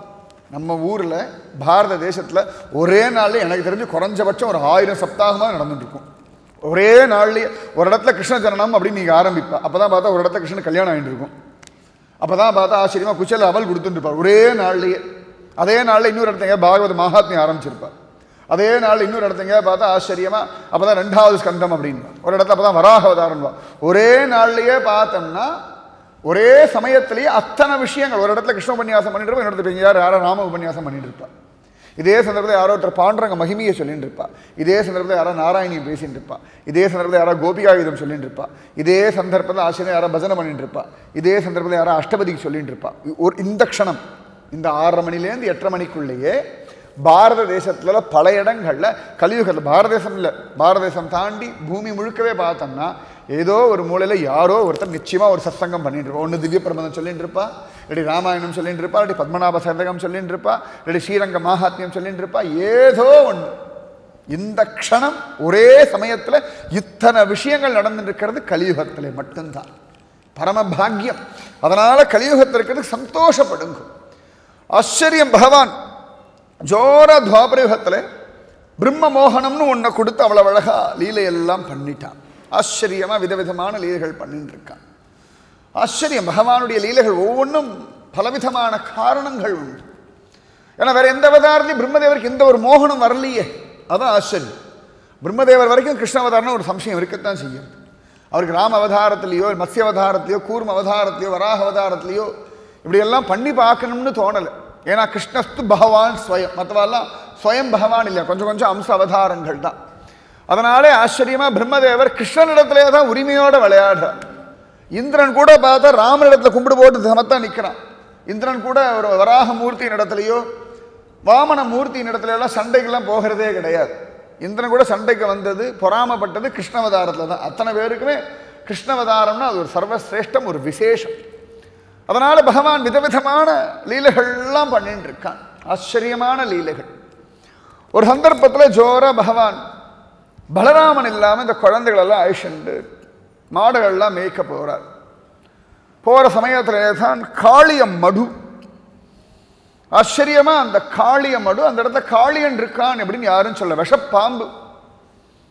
நம்ம ஊரில் பாரத தேசத்தில் ஒரே நாளில் எனக்கு தெரிஞ்சு குறைஞ்சபட்சம் ஒரு 1000 சப்தாகமாக நடந்துட்டு இருக்கும். ஒரே நாள்லேயே ஒரு இடத்துல கிருஷ்ண ஜனனம் அப்படின்னு நீங்கள் ஆரம்பிப்பா. அப்போ தான் பார்த்தா ஒரு இடத்துல கிருஷ்ணன் கல்யாணம் ஆகிட்டு இருக்கும். அப்போ தான் பார்த்தா ஆச்சரியமாக குச்சல் அவல் கொடுத்துட்டுருப்பார் ஒரே நாள்லேயே. அதே நாளில் இன்னொரு இடத்துங்க பாகவத மகாத்மியம் ஆரம்பிச்சிருப்பார். அதே நாள் இன்னொரு இடத்துங்க பார்த்தா ஆச்சரியமாக அப்போ தான் 2வது ஸ்கந்தம் அப்படின்னு ஒரு இடத்துல அப்போ தான் வராக அவதாரம். ஒரே நாள்லேயே பார்த்தோம்னா ஒரே சமயத்திலேயே அத்தனை விஷயங்கள். ஒரு இடத்துல கிருஷ்ண உபன்யாசம் பண்ணிட்டு இருப்பா, இன்னொருத்தர் யாரோ ராம உபன்யாசம் பண்ணிட்டு இருப்பா. இதே சந்தர்ப்பத்தில் யாரோ ஒருத்தர் பாண்டரங்க மகிமையை சொல்லிட்டு இருப்பா. இதே சந்தர்ப்பத்தில் யாரோ நாராயணியை பேசிட்டு இருப்பா. இதே சந்தர்ப்பத்தில் யாரோ கோபிகாயுதம் சொல்லிட்டு இருப்பா. இதே சந்தர்ப்பத்தில் ஆசிரியர் யாரோ பஜனை பண்ணிட்டு இருப்பா. இதே சந்தர்ப்பத்தில் யாரோ அஷ்டபதிக்கு சொல்லிட்டு இருப்பா. இந்த க்ஷணம் இந்த 6:30 மணிலேருந்து 8:30 மணிக்குள்ளேயே பாரத தேசத்துல பல இடங்கள்ல கலியுகத்தில் பாரத தேசம் இல்லை, பாரத தேசம் தாண்டி பூமி முழுக்கவே பார்த்தோம்னா ஏதோ ஒரு மூலையில யாரோ ஒருத்தர் நிச்சயமா ஒரு சத்சங்கம் பண்ணிட்டு இருப்பா. ஒன்று திவ்ய பிரபந்தம் சொல்லிட்டு இருப்பா, இல்லாட்டி ராமாயணம் சொல்லிட்டு இருப்பா, இல்லாட்டி பத்மநாப சதகம் சொல்லிட்டு இருப்பா, இல்லாட்டி ஸ்ரீரங்க மகாத்மியம் சொல்லிட்டு இருப்பா. ஏதோ ஒன்று இந்த க்ஷணம் ஒரே சமயத்துல இத்தனை விஷயங்கள் நடந்துட்டு இருக்கிறது கலியுகத்திலே மட்டும்தான். பரம பாக்கியம். அதனால கலியுகத்தில் இருக்கிறது சந்தோஷப்படுங்க. ஆச்சரியம். பகவான் ஜோர துவாபரயுகத்தில் பிரம்ம மோகனம்னு ஒன்றை கொடுத்து அவ்வளவு அழகா லீலையெல்லாம் பண்ணிட்டான். ஆச்சரியமா விதவிதமான லீலைகள் பண்ணிட்டு இருக்கான். ஆச்சரியம். பகவானுடைய லீலைகள் ஒவ்வொன்றும் பலவிதமான காரணங்கள் உண்டு. ஏன்னா வேற எந்த அவதாரத்தையும் பிரம்மதேவருக்கு எந்த ஒரு மோகனம் வரலையே, அதான் ஆச்சரியம். பிரம்மதேவர் வரைக்கும் கிருஷ்ண அவதாரம்னு ஒரு சம்சயம் இருக்கத்தான் செய்யும். அவருக்கு ராம அவதாரத்திலேயோ மத்ய அவதாரத்திலேயோ கூர்ம அவதாரத்திலேயோ வராக அவதாரத்திலேயோ இப்படியெல்லாம் பண்ணி பார்க்கணும்னு தோணலை. ஏன்னா கிருஷ்ணஸ்து பகவான் ஸ்வயம், மற்றவெல்லாம் ஸ்வயம் பகவான் இல்லையா, கொஞ்சம் கொஞ்சம் அம்ச அவதாரங்கள் தான். அதனாலே ஆச்சரியமா பிரம்மதேவர் கிருஷ்ணனிடத்திலே தான் உரிமையோட விளையாடுறார். இந்திரன் கூட பார்த்தா ராமனிடத்துல கும்பிடு போட்டு சமத்தா நிற்கிறான். இந்திரன் கூட ஒரு வராக மூர்த்தியின் இடத்துலையோ வாமன மூர்த்தியின் இடத்துல எல்லாம் சண்டைக்கெல்லாம் போகிறதே கிடையாது. இந்திரன் கூட சண்டைக்கு வந்தது பொறாமப்பட்டது கிருஷ்ணவதாரத்தில் தான். அத்தனை பேருக்குமே கிருஷ்ணவதாரம்னா அது ஒரு சர்வசிரேஷ்டம், ஒரு விசேஷம். அதனால பகவான் விதவிதமான லீலைகள்லாம் பண்ணிட்டு இருக்கான். ஆச்சரியமான லீலைகள். ஒரு சந்தர்ப்பத்தில் ஜோரா பகவான் பலராமன் இல்லாமல் இந்த குழந்தைகள் எல்லாம் அழிச்சுண்டு மாடுகள்லாம் மேய்க்க போறார். போற சமயத்திலே தான் காளிய மடு. ஆச்சரியமா அந்த காளிய மடு அந்த இடத்துல காளியன் இருக்கான் அப்படின்னு யாரும் சொல்ல. விஷப்பாம்பு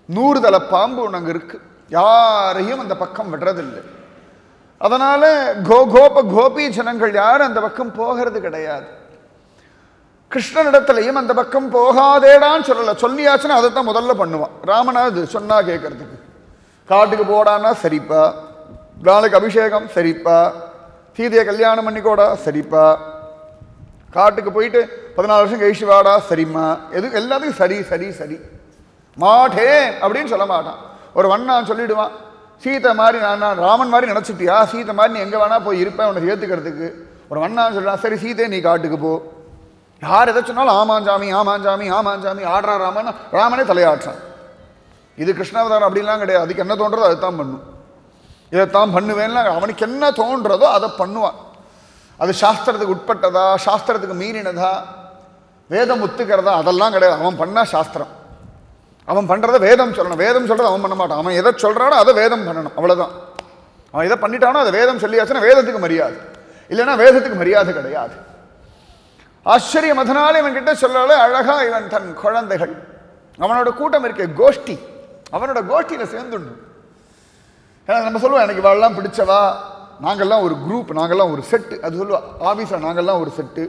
100 தலை பாம்பு ஒன்று அங்கே இருக்கு. யாரையும் அந்த பக்கம் விடுறதில்லை. அதனால கோபி ஜனங்கள் யாரும் அந்த பக்கம் போகிறது கிடையாது. கிருஷ்ணனிடத்திலையும் அந்த பக்கம் போகாதேடான்னு சொல்லல. சொல்லியாச்சுன்னா அதை தான் முதல்ல பண்ணுவான். ராமனாது சொன்னா கேட்கறதுக்கு. காட்டுக்கு போடான்னா சரிப்பா, நாளைக்கு அபிஷேகம் சரிப்பா, சீதையை கல்யாணம் பண்ணிக்கோடா சரிப்பா, காட்டுக்கு போயிட்டு 14 வருஷம் கழிச்சு வாடா சரிம்மா, எது எல்லாத்துக்கும் சரி சரி சரி. மாட்டேன் அப்படின்னு சொல்ல மாட்டான். ஒரு வண்ணான் சொல்லிடுவான், சீதை மாதிரி நான் ராமன் மாதிரி நினச்சிட்டியா, சீதை மாதிரி நீ எங்கே வேணா போய் இருப்பேன் உன்னை ஏற்றுக்கிறதுக்கு. ஒரு வண்ணான்னு சொல்கிறான், சரி சீதை நீ காட்டுக்கு போ. யார் எதை சொன்னாலும் ஆமாஞ்சாமி ஆமாஞ்சாமி ஆமாஞ்சாமி ஆடுறா ராமன். ராமனே தலையாற்றான். இது கிருஷ்ணாவதாரம் அப்படின்லாம் கிடையாது. அதுக்கு என்ன தோன்றதோ அதுதான் பண்ணும். இதைத்தான் பண்ணுவேன்னா அவனுக்கு என்ன தோன்றதோ அதை பண்ணுவான். அது சாஸ்திரத்துக்கு உட்பட்டதா, சாஸ்திரத்துக்கு மீறினதா, வேதம் ஒத்துக்கிறதா, அதெல்லாம் கிடையாது. அவன் பண்ணா சாஸ்திரம், அவன் பண்றதை வேதம் சொல்லணும். வேதம் சொல்றது அவன் பண்ண மாட்டான். அவன் எதை சொல்றானோ அதை வேதம் பண்ணணும், அவ்வளவுதான். அவன் எதை பண்ணிட்டானோ அதை வேதம் சொல்லியாச்சுன்னா வேதத்துக்கு மரியாதை, இல்லைன்னா வேதத்துக்கு மரியாதை கிடையாது. ஆச்சரியம். அதனால இவன் கிட்ட சொல்லல அழகா இவன் தன் குழந்தைகள் அவனோட கூட்டம் இருக்க கோஷ்டி, அவனோட கோஷ்டியில சேர்ந்துண்டு. ஏன்னா நம்ம சொல்லுவோம் எனக்கு இவாளெல்லாம் பிடிச்சவா, நாங்கள்லாம் ஒரு குரூப், நாங்கள்லாம் ஒரு செட்டு. அது சொல்லுவா ஆஃபீஸில் நாங்கள்லாம் ஒரு செட்டு,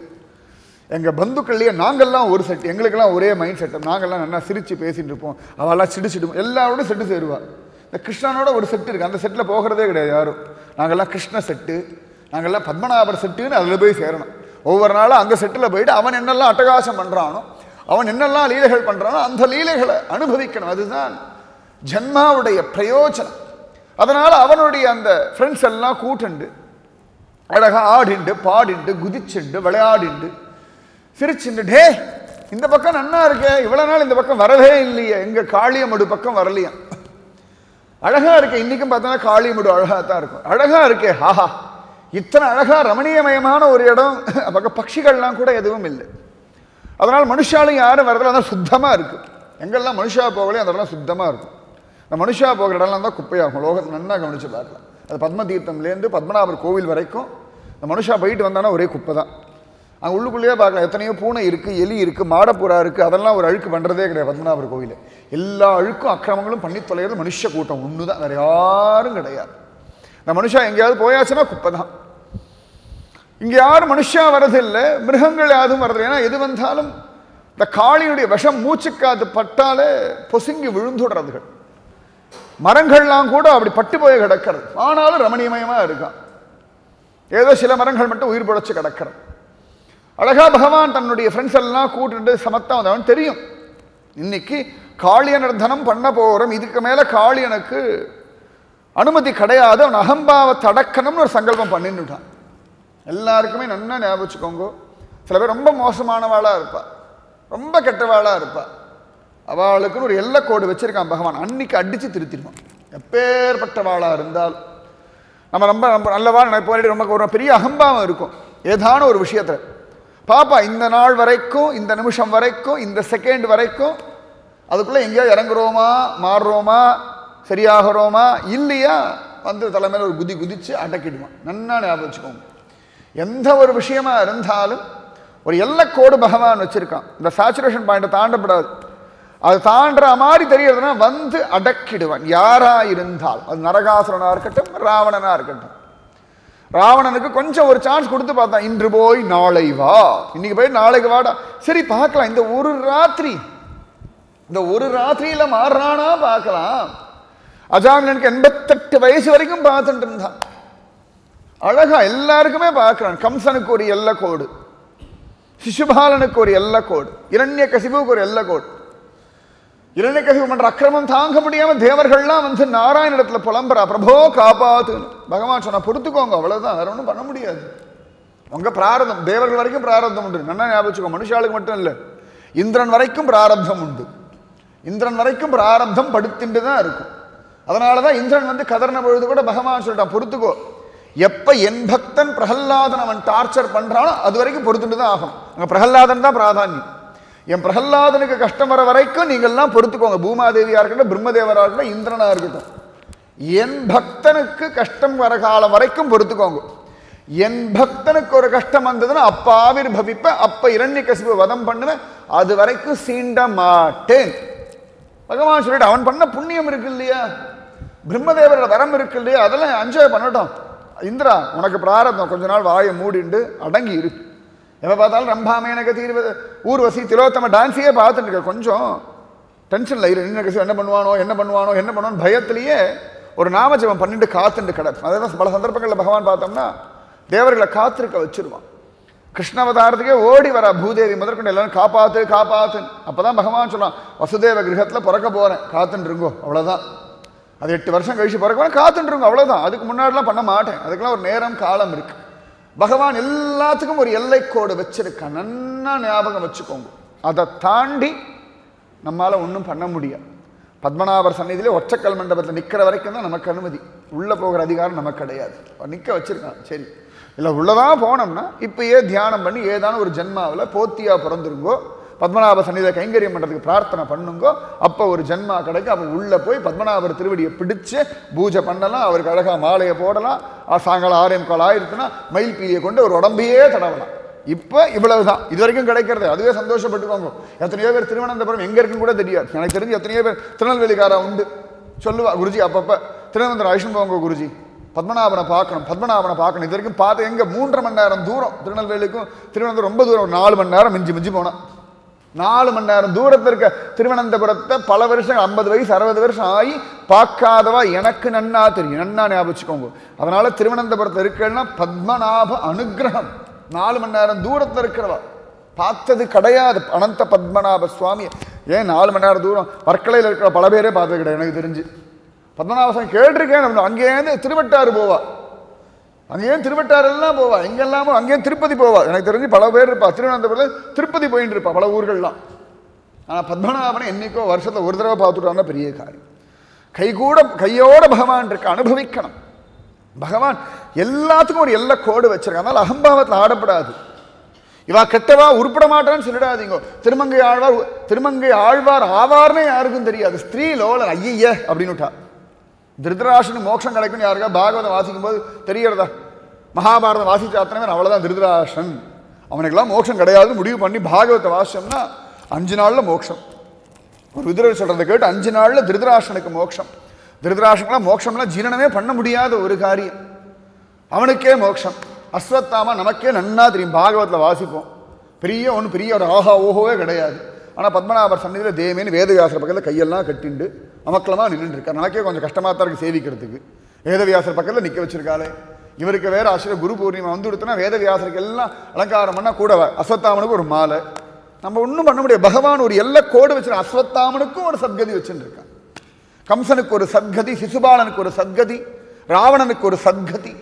எங்கள் பந்துக்கள்லேயே நாங்கள்லாம் ஒரு செட்டு, எங்களுக்கெல்லாம் ஒரே மைண்ட் செட்டு, நாங்கள்லாம் நல்லா சிரித்து பேசிகிட்டு இருப்போம், அவெல்லாம் சிடிச்சிடுவோம், எல்லாரோட செட்டு சேருவாள். இந்த கிருஷ்ணனோட ஒரு செட்டு இருக்குது, அந்த செட்டில் போகிறதே கிடையாது யாரும். நாங்கள்லாம் கிருஷ்ண செட்டு, நாங்கள்லாம் பத்மநாபர் செட்டுன்னு அதில் போய் சேரணும். ஒவ்வொரு நாளும் அந்த செட்டில் போயிட்டு அவன் என்னெல்லாம் அட்டகாசம் பண்ணுறானோ, அவன் என்னெல்லாம் லீலைகள் பண்ணுறானோ அந்த லீலைகளை அனுபவிக்கணும். அதுதான் ஜன்மாவுடைய பிரயோஜனம். அதனால் அவனுடைய அந்த ஃப்ரெண்ட்ஸ் எல்லாம் கூட்டுண்டு அழகா ஆடிண்டு பாடிண்டு குதிச்சுண்டு விளையாடிண்டு சிரிச்சுண்டு, டே இந்த பக்கம் நன்னா இருக்கே, இவ்வளவு நாள் இந்த பக்கம் வரவே இல்லையே, எங்க காளியமடு பக்கம் வரலையா, அழகா இருக்கே, இன்னைக்கும் பார்த்தோன்னா காளியமடு அழகா தான் இருக்கும், அழகா இருக்கே, ஹாஹா இத்தனை அழகா ரமணீயமயமான ஒரு இடம், பக்கம் பட்சிகள்லாம் கூட எதுவும் இல்லை. அதனால் மனுஷாலும் யாரும் வரதில்லை, அதெல்லாம் சுத்தமா இருக்கு. எங்கெல்லாம் மனுஷா போகலையே அந்த இடம்லாம் சுத்தமா இருக்கும். இந்த மனுஷா போகிற இடம்லாம் தான் குப்பையாகும். லோகத்தை நன்னா கவனிச்சு பார்க்கலாம். அது பத்ம தீர்த்தம்லேருந்து பத்மநாபர் கோவில் வரைக்கும் இந்த மனுஷா போயிட்டு வந்தானா ஒரே குப்பை தான். அங்கே உள்ளுக்குள்ளேயே பார்க்கலாம் எத்தனையோ பூனை இருக்குது, எலி இருக்குது, மாடப்புறா இருக்குது. அதெல்லாம் ஒரு அழுக்கு பண்ணுறதே கிடையாது பத்மநாபர் கோயில். எல்லா அழுக்கும் அக்கிரமங்களும் பண்ணி தொலைகிறது மனுஷ கூட்டம் ஒன்று தான், வேறு யாரும் கிடையாது. இந்த மனுஷா எங்கேயாவது போயாச்சுன்னா குப்பை தான். இங்கே யாரும் மனுஷா வரதில்லை, மிருகங்கள் யாரும் வரதில்லை. ஏன்னா எது வந்தாலும் இந்த காளியுடைய விஷம் மூச்சுக்காது பட்டாலே பொசுங்கி விழுந்துடுறதுகள். மரங்கள்லாம் கூட அப்படி பட்டு போய் கிடக்கிறது. ஆனாலும் ரமணீயமயமாக இருக்கான். ஏதோ சில மரங்கள் மட்டும் உயிர் பிழைச்சி கிடக்கிறது. அழகா பகவான் தன்னுடைய ஃப்ரெண்ட்ஸ் எல்லாம் கூட்டிட்டு சமத்தா வந்தவன் தெரியும். இன்னைக்கு காளியனர்தனம் பண்ண போகிறோம், இதுக்கு மேலே காளியனுக்கு அனுமதி கிடையாது, அவன் அகம்பாவத்தை அடக்கணும்னு ஒரு சங்கல்பம் பண்ணிட்டுட்டான். எல்லாருக்குமே நல்லா ஞாபகம் வச்சுக்கோங்க. சில பேர் ரொம்ப மோசமானவாளாக இருப்பா, ரொம்ப கெட்டவாளாக இருப்பா. அவளுக்குன்னு ஒரு எல்லைக்கோடு வச்சிருக்கான் பகவான். அன்னைக்கு அடித்து திருத்திடுவான். எப்பேற்பட்டவாளாக இருந்தால் நம்ம ரொம்ப ரொம்ப நல்லவா நினைப்போம். ரொம்ப ஒரு பெரிய அகம்பாவம் இருக்கும் ஏதான ஒரு விஷயத்தில். பாப்பா இந்த நாள் வரைக்கும், இந்த நிமிஷம் வரைக்கும், இந்த செகண்ட் வரைக்கும் அதுக்குள்ளே எங்கேயோ இறங்குறோமா, மாறுறோமா, சரியாகிறோமா இல்லையா, வந்து தலைமையில் ஒரு குதிச்சு அடக்கிடுவான். நன்னா ஞாபகம் வச்சுக்கோங்க. எந்த ஒரு விஷயமா இருந்தாலும் ஒரு எல்லைக்கோடு பகவான் வச்சிருக்கான். இந்த சேச்சுரேஷன் பாயிண்டை தாண்டப்படாது. அது தாண்டுற மாதிரி தெரியறதுன்னா வந்து அடக்கிடுவான். யாரா இருந்தால் அது நரகாசுரனா இருக்கட்டும், ராவணனா இருக்கட்டும். ராவணனுக்கு கொஞ்சம் ஒரு சான்ஸ் கொடுத்து பார்த்தான். இன்று போய் நாளை வா, இன்னைக்கு போய் நாளைக்கு வாடா, சரி பார்க்கலாம். இந்த ஒரு ராத்திரியில மாறுறானா பார்க்கலாம். அஜாமிலனுக்கு 88 வயசு வரைக்கும் பார்த்துட்டு இருந்தான். அழகா எல்லாருக்குமே பார்க்கிறான். கம்சனுக்கு ஒரு எல்லைக்கோடு, சிசுபாலனுக்கு ஒரு எல்லைக்கோடு, இரண்யகசிபுவுக்கு ஒரு எல்லைக்கோடு. இரண்யகசிபு பண்ற அக்கிரமம் தாங்க முடியாம தேவர்கள்லாம் வந்து நாராயணத்துல புலம்புறா, பிரபோ காப்பாத்துன்னு. பகவான் சொன்னா பொறுத்துக்கோங்க, அவ்வளவுதான், வேற ஒன்றும் பண்ண முடியாது. உங்க பிராரதம் தேவர்கள் வரைக்கும் பிராரதம் உண்டு. நல்லா ஞாபகம் வச்சுக்கோ. மனுஷாளுக்கு மட்டும் இல்லை, இந்திரன் வரைக்கும் பிராரப்தம் உண்டு. இந்திரன் வரைக்கும் பிராரப்தம் படுத்திட்டு தான் இருக்கும். அதனாலதான் இந்திரன் வந்து கதர்ன பொழுது கூட பகவான் சொல்லிட்டான், பொறுத்துக்கோ. எப்ப என் பக்தன் பிரகல்லாதன் அவன் டார்ச்சர் பண்றானோ அது வரைக்கும் பொறுத்துட்டு தான் ஆகும். அங்க பிரகல்லாதன் தான் பிராதானியம். என் பிரகல்லாதனுக்கு கஷ்டம் வர வரைக்கும் நீங்கள்லாம் பொறுத்துக்கோங்க. பூமாதேவியா இருக்கட்டும், பிரம்மதேவரா இருக்கட்டும், இந்திரனா இருக்கட்டும், என் பக்தனுக்கு கஷ்டம் வர காலம் வரைக்கும் பொறுத்துக்கோங்க. என் பக்தனுக்கு ஒரு கஷ்டம் வந்ததுன்னா அப்ப ஆவிர்பவிப்ப, அப்ப இரண்யகசிபு வதம் பண்ணுவேன், அது வரைக்கும் சீண்ட மாட்டேன். பகவான் சொல்லிட்டு அவன் பண்ண புண்ணியம் இருக்கு இல்லையா, பிரம்மதேவரோட வரம் இருக்கு இல்லையா, அதெல்லாம் என்ஜாய் பண்ணட்டும். இந்திரா உனக்கு பிராரப்தம், கொஞ்ச நாள் வாயை மூடிண்டு அடங்கி இருக்கு. எப்போ பார்த்தாலும் ரம்பாமேனக தீர்வது ஊர்வசி திலோத்தம டான்ஸையே பார்த்துட்டு இருக்க. கொஞ்சம் டென்ஷன்ல இரு. என்ன பண்ணுவானோ பயத்திலேயே ஒரு நாமஜபம் பண்ணிட்டு காத்துட்டு கிடக்கும். அதான் பல சந்தர்ப்பங்களில் பகவான் பார்த்தோம்னா தேவர்களை காத்திருக்க வச்சிருவான். கிருஷ்ணாவதாரத்துக்கே ஓடி வரா பூதேவி முதற்கொண்டு எல்லாரும் காப்பாத்து. அப்பதான் பகவான் சொன்னான், வசுதேவ கிரகத்துல பிறக்க போறேன், காத்துட்டு இருங்கோ, அவ்வளவுதான். அது 8 வருஷம் கழிச்சு பிறக்க போறேன், காத்துட்டு இருங்கோ, அவ்வளவுதான். அதுக்கு முன்னாடிலாம் பண்ண மாட்டேன். அதுக்கெல்லாம் ஒரு நேரம் காலம் இருக்கு. பகவான் எல்லாத்துக்கும் ஒரு எல்லைக்கோடு வச்சிருக்கான். நன்னா ஞாபகம் வச்சுக்கோங்க. அதை தாண்டி நம்மளால ஒன்றும் பண்ண முடியாது. பத்மநாபர் சந்நிதியிலே ஒற்றைக்கல் மண்டபத்தில் நிற்கிற வரைக்கும் தான் நமக்கு அனுமதி. உள்ள போகிற அதிகாரம் நமக்கு கிடையாது. நிற்க வச்சிருக்கான். சரி இல்லை உள்ளதான் போனோம்னா இப்பயே தியானம் பண்ணி ஏதான ஒரு ஜென்மாவில் போத்தியா பிறந்துருங்கோ, பத்மநாப சந்நிதியை கைங்கரியம் பண்ணுறதுக்கு பிரார்த்தனை பண்ணுங்கோ. அப்போ ஒரு ஜென்மா கிடைக்கும். அப்போ உள்ளே போய் பத்மநாபர் திருவடியை பிடிச்சு பூஜை பண்ணலாம். அவருக்கு அழகாக மாலையை போடலாம். சாயங்காலம் 6:45 ஆயிருச்சுன்னா மயில் பீலியை கொண்டு ஒரு உடம்பையே தடவலாம். இப்போ இவ்வளவுதான் இது வரைக்கும் கிடைக்கிறது. அதுவே சந்தோஷப்பட்டுக்கோங்க. எத்தனையோ பேர் திருவனந்தபுரம் எங்கே இருக்குன்னு கூட தெரியாது. எனக்கு தெரிஞ்சு எத்தனையோ பேர் திருநெல்வேலிக்காரா உண்டு. சொல்லுவா, குருஜி அப்பப்போ திருவனந்தபுரம் ஐஷன் போங்க குருஜி, பத்மநாபனை பார்க்கணும். இது வரைக்கும் பார்த்து எங்கே 3.5 மணி நேரம் தூரம் திருநெல்வேலிக்கும் திருவனந்தபுரம் ரொம்ப தூரம். 4 மணி நேரம் மிஞ்சி போனால் 4 மணி நேரம் தூரத்தில் இருக்க திருவனந்தபுரத்தை பல வருஷம் 50 வயசு 60 வருஷம் ஆகி பார்க்காதவா எனக்கு நன்னா தெரியும். நன்னா ஞாபகம் வச்சுக்கோங்க. அதனால திருவனந்தபுரத்தில் இருக்கன்னா பத்மநாப அனுகிரகம். 4 மணி நேரம் தூரத்தில் இருக்கிறவா பார்த்தது கிடையாது அனந்த பத்மநாப சுவாமி. ஏன் 4 மணி நேரம் தூரம்? வர்க்கலையில் இருக்கிற பல பேரே பார்த்தது கிடையாது எனக்கு தெரிஞ்சு. பத்மநாப சுவாமி கேட்டிருக்கேன். அங்கேருந்து திருவட்டாறு போவா, அங்கேயும் திருவட்டாறு எல்லாம் போவா, எங்கெல்லாமோ அங்கேயும் திருப்பதி போவா. எனக்கு தெரிஞ்சு பல பேர் இருப்பா. திருவனந்தபுரத்தில் திருப்பதி போயிட்டு இருப்பா பல ஊர்கள்லாம். ஆனால் பத்மநாபனை என்னைக்கோ வருஷத்தில் ஒரு தடவை பார்த்துட்டான்னா பெரிய காரியம். கையோட பகவான் இருக்க அனுபவிக்கணும். பகவான் எல்லாத்துக்கும் ஒரு எல்லை கோடு வச்சிருக்காங்க. அதனால அகம்பாவத்தில் ஆடப்படாது. இவா கெட்டவா உருப்பட மாட்டான்னு சொல்லிடாதீங்க. திருமங்கை ஆழ்வார் ஆவார்னே யாருக்கும் தெரியாது. ஸ்திரீ லோலன் ஐய அப்படின்னுட்டா. திருதராஷனுக்கு மோட்சம் கிடைக்கும்னு யாருக்கா பாகவதம் வாசிக்கும் போது தெரியறதா? மகாபாரதம் வாசிச்ச அத்தனை அவ்வளவுதான் திருதராஷன் அவனுக்கெல்லாம் மோட்சம் கிடையாது முடிவு பண்ணி பாகவத வாசம்னா 5 நாள்ல மோட்சம். ஒரு விதுரர் சொல்றதை கேட்டு 5 நாள்ல திருதராஷ்டிரனுக்கு மோட்சம். திருதராஷ்டிரனுக்குலாம் மோட்சம்லாம் ஜீரணமே பண்ண முடியாத ஒரு காரியம். அவனுக்கே மோட்சம். அஸ்வத்தாமா நமக்கே நன்னா தெரியும், பாகவத்தில் வாசிப்போம். பெரிய ஒரு ஆஹா ஓஹோவே கிடையாது. ஆனால் பத்மநாபர் சன்னிதியில் தேமேன்னு வேதவியாசர் பக்கத்தில் கையெல்லாம் கட்டிண்டு அமக்கலமாக நின்றுட்டு இருக்கார். நமக்கே கொஞ்சம் கஷ்டமாக தான் இருக்குது சேவிக்கிறதுக்கு. வேதவியாசர் பக்கத்தில் நிற்க வச்சிருக்காளே. இவருக்கு வேற ஆசிரியர் குரு பூர்ணிமா வந்து கொடுத்தனா வேதவியாசருக்கு எல்லாம் அலங்காரம் பண்ணால் கூட அஸ்வத்தாமனுக்கு ஒரு மாலை. நம்ம ஒன்றும் பண்ண முடியாது. பகவான் ஒரு எல்லை கோடு வச்சிருக்க. அஸ்வத்தாமனுக்கும் ஒரு சத்கதி வச்சுருக்கான். கம்சனுக்கு ஒரு சத்கதி, சிசுபாலனுக்கு ஒரு சத்கதி, ராவணனுக்கு ஒரு சத்கதி.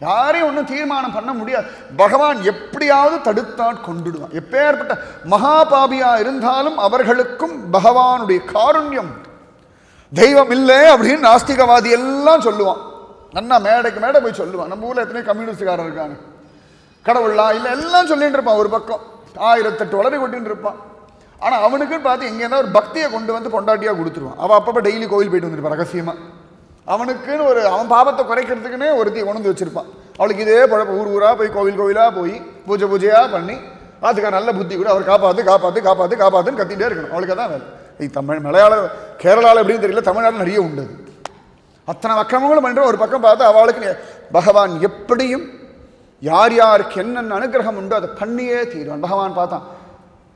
யாரையும் ஒன்றும் தீர்மானம் பண்ண முடியாது. பகவான் எப்படியாவது தடுத்தாட் கொண்டுடுவான். எப்பேற்பட்ட மகாபாபியா இருந்தாலும் அவர்களுக்கும் பகவானுடைய காருண்யம். தெய்வம் இல்லை அப்படின்னு நாஸ்திகவாதி எல்லாம் சொல்லுவான். நன்னா மேடைக்கு மேடை போய் சொல்லுவான். நம்ம ஊரில் எத்தனை கம்யூனிஸ்டுக்காரன் இருக்காங்க. கடவுள்லாம் இல்லை எல்லாம் சொல்லிட்டு இருப்பான். ஒரு பக்கம் 1008 வளரி கொட்டின்னு இருப்பான். ஆனால் அவனுக்குன்னு பார்த்து எங்கேருந்தா ஒரு பக்தியை கொண்டு வந்து பொண்டாட்டியாக கொடுத்துருவான். அவள் அப்பப்போ டெய்லி கோவில் போயிட்டு வந்துருப்பான் ரகசியமாக. அவனுக்குன்னு அவன் பாபத்தை குறைக்கிறதுக்குன்னே ஒருத்தி கொண்டு வந்து வச்சிருப்பான். அவளுக்கு இதே பழப்ப ஊர் ஊராக போய் கோவிலாக போய் பூஜையாக பண்ணி அதுக்காக நல்ல புத்தி கூட அவர் காப்பாற்றுன்னு கத்திகிட்டே இருக்கணும். அவளுக்கு தான் வேலை. தமிழ் மலையாளம் கேரளாவில் எப்படின்னு தெரியல, தமிழ்நாட்டில் நிறைய உண்டு. அத்தனை அக்கிரமங்களும் பண்ணுற ஒரு பக்கம் பார்த்து அவளுக்கு பகவான் எப்படியும் யார் யாருக்கு என்னென்ன அனுகிரகம் உண்டோ அதை பண்ணியே தீருவான். பகவான் பார்த்தான்.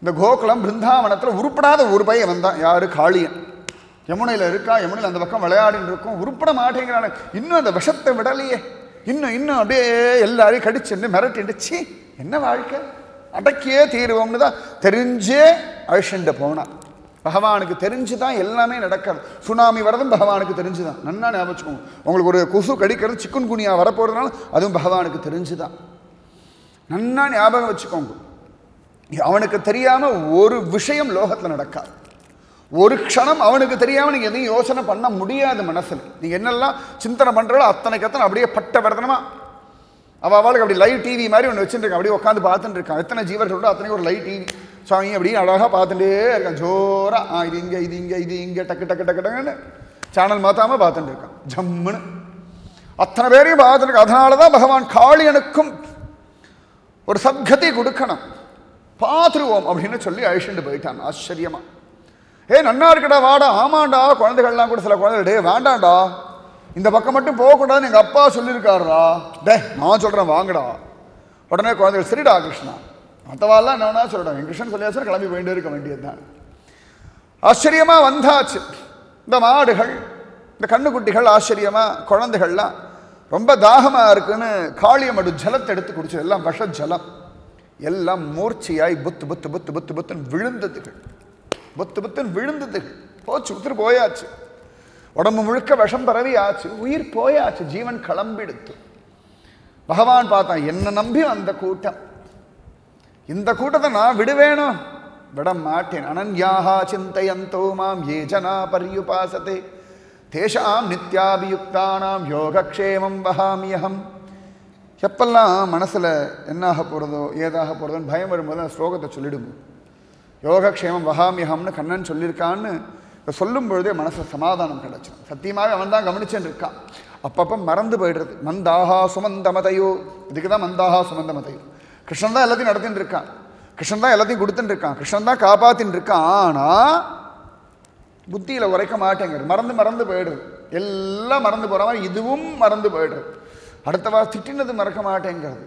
இந்த கோகுலம் பிருந்தாவனத்தில் உருப்படாத ஒரு பையன் வந்தான். யாரு? காளியன். யமுனையில் இருக்கா, யமுனையில் அந்த பக்கம் விளையாடின்னு இருக்கும். உருப்பட மாட்டேங்கிறானே. இன்னும் அந்த விஷத்தை விடலையே. இன்னும் அப்படியே எல்லாரையும் கடிச்சுட்டு மிரட்டிட்டு சி என்ன வாழ்க்கை, அடக்கியே தீருவோம்னு தான் தெரிஞ்சே அழிச்சுட்டு போனான். பகவானுக்கு தெரிஞ்சுதான் எல்லாமே நடக்காது. சுனாமி வரதும் பகவானுக்கு தெரிஞ்சுதான். நன்னா ஞாபகம் வச்சுக்கோங்க. உங்களுக்கு ஒரு கொசு கடிக்கிறது, சிக்குன் குனியா வரப்போறதுனால அதுவும் பகவானுக்கு தெரிஞ்சுதான். நன்னா ஞாபகம் வச்சுக்கோங்க. அவனுக்கு தெரியாம ஒரு விஷயம் லோகத்தில் நடக்காது. ஒரு க்ஷணம் அவனுக்கு தெரியாம நீங்க எதையும் யோசனை பண்ண முடியாது. மனசுல நீங்க என்னெல்லாம் சிந்தனை பண்றோ அத்தனைக்கு அத்தனை அப்படியே பட்ட வரதனமா அவளுக்கு அப்படி லைவ் டிவி மாதிரி ஒன்று வச்சுருக்கான். அப்படியே உட்காந்து பார்த்துட்டு இருக்கான். எத்தனை ஜீவர்களோட அத்தனை ஒரு லைவ் டிவி சாமி அப்படியே அழகாக பார்த்துட்டே இருக்கான். ஜோரா இது இங்கே டக்கு டக்குன்னு சேனல் மாத்தாம பார்த்துட்டு இருக்கான். ஜம்முன்னு அத்தனை பேரையும் பார்த்துட்டு. அதனால தான் பகவான் காளியனுக்கும் ஒரு சத்கதி கொடுக்கணும், பார்த்துருவோம் அப்படின்னு சொல்லி அழிச்சுட்டு போயிட்டான். ஆச்சரியமா நன்னா இருக்கடா வாடா. ஆமாண்டா, குழந்தைகள்லாம் கூட சில குழந்தைகள் வேண்டாண்டா இந்த பக்கம் மட்டும் போகக்கூடாதுன்னு எங்கள் அப்பா சொல்லியிருக்காருடா. நான் சொல்கிறேன் வாங்கடா. உடனே குழந்தைகள் சரிடா கிருஷ்ணா மற்றவாலாம் என்னன்னா சொல்லிட்டாங்க. கிருஷ்ணன் சொல்லியாச்சு கிளம்பி போயிட்டு இருக்க வேண்டியது தான். ஆச்சரியமாக வந்தாச்சு. இந்த மாடுகள், இந்த கண்ணுக்குட்டிகள், ஆச்சரியமாக குழந்தைகள்லாம் ரொம்ப தாகமாக இருக்குன்னு காளியமடு ஜலத்தை எடுத்து குடிச்சு. எல்லாம் விஷ ஜலம். எல்லாம் மூர்ச்சியாய் புத்து புத்து புத்து புத்து புத்துன்னு விழுந்ததுகள். புத்துன்னு விழுந்ததுகள். போச்சு, உத்திர போயாச்சு. உடம்பு முழுக்க விஷம் பரவி ஆச்சு. உயிர் போயாச்சு. ஜீவன் கிளம்பிடுத்து. பகவான் பார்த்தான், என்ன நம்பி அந்த கூட்டம், இந்த கூட்டத்தை நான் விடுவேனோ? விட மாட்டேன். அனன்யாஹா சிந்தையந்தோ மாம் ஏ ஜனா பர்யுபாசதே தேஷாம் நித்யாபியுக்தானாம் யோகக்ஷேமம் வஹாமியஹம். எப்பெல்லாம் மனசில் என்னாக போகிறதோ ஏதாக போகிறதோன்னு பயம் வரும்போது அந்த ஸ்லோகத்தை சொல்லிடுங்க. யோகக்ஷேமம் வஹாமியஹம்னு கண்ணன் சொல்லியிருக்கான்னு இப்போ சொல்லும் பொழுதே மனசில் சமாதானம் கிடைச்சிடும். சத்தியமாகவே அவன் தான் கவனிச்சுன்னு இருக்கான். அப்பப்போ மறந்து போய்டுறது. மந்தாஹா சுமந்தமதையோ, இதுக்கு தான் மந்தாஹா சுமந்தமதையோ. கிருஷ்ணன் தான் எல்லாத்தையும் நடத்தின்னு இருக்கான். கிருஷ்ணன் தான் எல்லாத்தையும் கொடுத்துட்டு இருக்கான். கிருஷ்ணன் தான் காப்பாற்றின்னு இருக்கான். ஆனால் புத்தியில் உரைக்க மாட்டேங்கிறது. மறந்து போயிடுறது. எல்லாம் மறந்து போகிற மாதிரி இதுவும் மறந்து போயிடுறது. அடுத்த வாரம் திட்டினது மறக்க மாட்டேங்கிறது.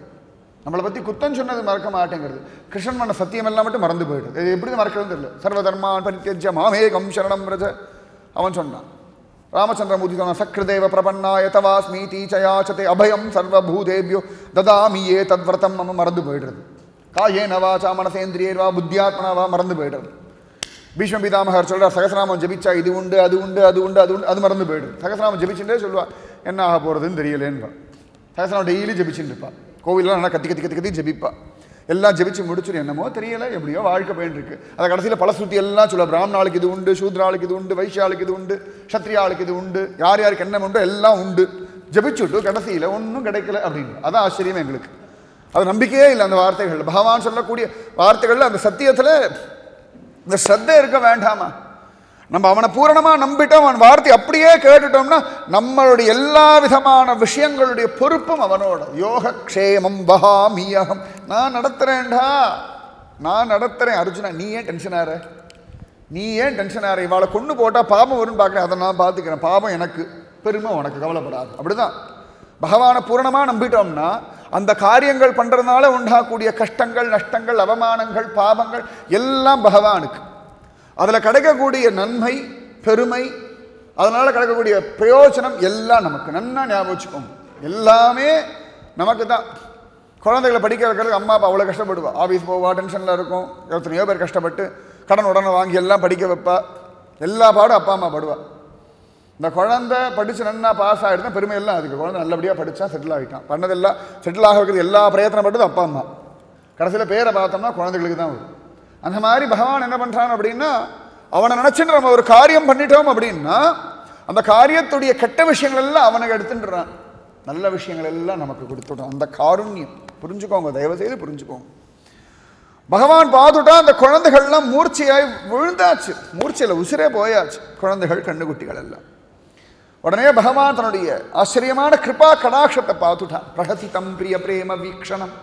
நம்மளை பற்றி குத்தம் சொன்னது மறக்க மாட்டேங்கிறது. கிருஷ்ணன் பண்ண சத்தியம் எல்லாம் மட்டும் மறந்து போயிடுது. இது எப்படி மறக்கிறது தெரியல. சர்வதர்மான் பரித்யஜ்ய மாமேகம் சரணம் ரஜ அவன் சொன்னான். ராமச்சந்திரமூர்த்தி சொன்னான், சக்ருதேவ பிரபன்னாய தவாஸ்மீதி சயாச்சதே அபயம் சர்வபூதேபியோ ததாமியே தத்விரதம். நம்ம மறந்து போயிடுறது. காயேன வாசா மனசேந்திரியேர்வா புத்தியாத்மனாவா மறந்து போயிடுறது. பீஷ்ம பிதாமகர் சொல்கிறார், சகசநாமம் ஜபிச்சா இது உண்டு அது உண்டு அது உண்டு அது உண்டு, அது மறந்து போயிடுது. சகசநாமம் ஜபிச்சுட்டே சொல்லுவா என்ன ஆக போகிறதுன்னு தெரியலேன்னு. சகசநாமம் டெய்லி ஜபிச்சுட்டு இருப்பாள். கோவிலெலாம் நல்லா கத்தி ஜபிப்பா. எல்லாம் ஜபிச்சு முடிச்சுட்டு என்னமோ தெரியலை எப்படியோ வாழ்க்கை போயின்னு இருக்கு. அதை கடைசியில் பலஸ்ருதி எல்லாம் சொல்லுவா. பிராமணாளுக்கு இது உண்டு, சூத்ராளுக்கு இது உண்டு, வைஷ்யாளுக்கு இது உண்டு, சத்ரியாளுக்கு இது உண்டு, யார் யாருக்கு என்ன உண்டோ எல்லாம் உண்டு. ஜபிச்சுட்டு கடைசியில் ஒன்றும் கிடைக்கல அப்படின்னு. அதான் ஆச்சரியமே எங்களுக்கு. அது நம்பிக்கையே இல்லை அந்த வார்த்தைகள். பகவான் சொல்லக்கூடிய வார்த்தைகளில் அந்த சத்தியத்தில் இந்த ஸ்ரத்தை இருக்க வேண்டாமா? நம்ம அவனை பூரணமாக நம்பிட்டோம், அவன் வார்த்தை அப்படியே கேட்டுட்டோம்னா நம்மளுடைய எல்லா விதமான விஷயங்களுடைய பொறுப்பும் அவனோட. யோக க்ஷேமம் வஹாமியகம். நான் நடத்துறேன்டா, நான் நடத்துறேன். அர்ஜுனா நீ ஏன் டென்ஷன் ஆற, நீ ஏன் டென்ஷன் ஆற? இவாளை கொண்டு போட்டால் பாபம் வரும்னு பார்க்குறேன், அதை நான் பார்த்துக்கிறேன். பாபம் எனக்கு, பெருமை உனக்கு, கவலைப்படாது. அப்படிதான் பகவானை பூரணமாக நம்பிட்டோம்னா அந்த காரியங்கள் பண்ணுறதுனால உண்டாகக்கூடிய கஷ்டங்கள், நஷ்டங்கள், அவமானங்கள், பாபங்கள் எல்லாம் பகவானுக்கு. அதில் கிடைக்கக்கூடிய நன்மை, பெருமை, அதனால் கிடைக்கக்கூடிய பிரயோஜனம் எல்லாம் நமக்கு. நன்னா ஞாபகம் வச்சுக்கோங்க, எல்லாமே நமக்கு தான். குழந்தைகளை படிக்க வைக்கிறதுக்கு அம்மா அப்பா அவ்வளோ கஷ்டப்படுவா. ஆஃபீஸ் போவா, டென்ஷனில் இருக்கும். எத்தனையோ பேர் கஷ்டப்பட்டு கடன் உடனே வாங்கி எல்லாம் படிக்க வைப்பா. எல்லா பாடும் அப்பா அம்மா படுவா. இந்த குழந்தை படித்து நன்னா பாஸ் ஆகிடுதான் பெருமை எல்லாம் அதுக்கு. குழந்தை நல்லபடியாக படித்தா செட்டில் ஆகிட்டான். பண்ணதெல்லாம் செட்டில் ஆக வைக்கிறது எல்லா பிரயத்தனப்பட்டது அப்பா அம்மா. கடைசியில் பேரை பார்த்தோம்னா குழந்தைகளுக்கு தான் வரும். அந்த மாதிரி பகவான் என்ன பண்ணுறான் அப்படின்னா, அவனை நினச்சிட்டு நம்ம ஒரு காரியம் பண்ணிட்டோம் அப்படின்னா அந்த காரியத்துடைய கெட்ட விஷயங்கள் எல்லாம் அவனுக்கு எடுத்துட்டுறான், நல்ல விஷயங்கள் எல்லாம் நமக்கு கொடுத்துட்டோம். அந்த காருண்யம் புரிஞ்சுக்கோங்க, தயவு செய்து புரிஞ்சுக்கோங்க. பகவான் பார்த்துட்டா அந்த குழந்தைகள்லாம் மூர்ச்சையாய் விழுந்தாச்சு. மூர்ச்சையில் உசிரே போயாச்சு குழந்தைகள், கண்ணுக்குட்டிகள் எல்லாம். உடனே பகவான் தன்னுடைய ஆச்சரியமான கிருபா கடாட்சத்தை பார்த்துட்டான். பிரகசிதம் பிரிய பிரேம வீக்ஷணம்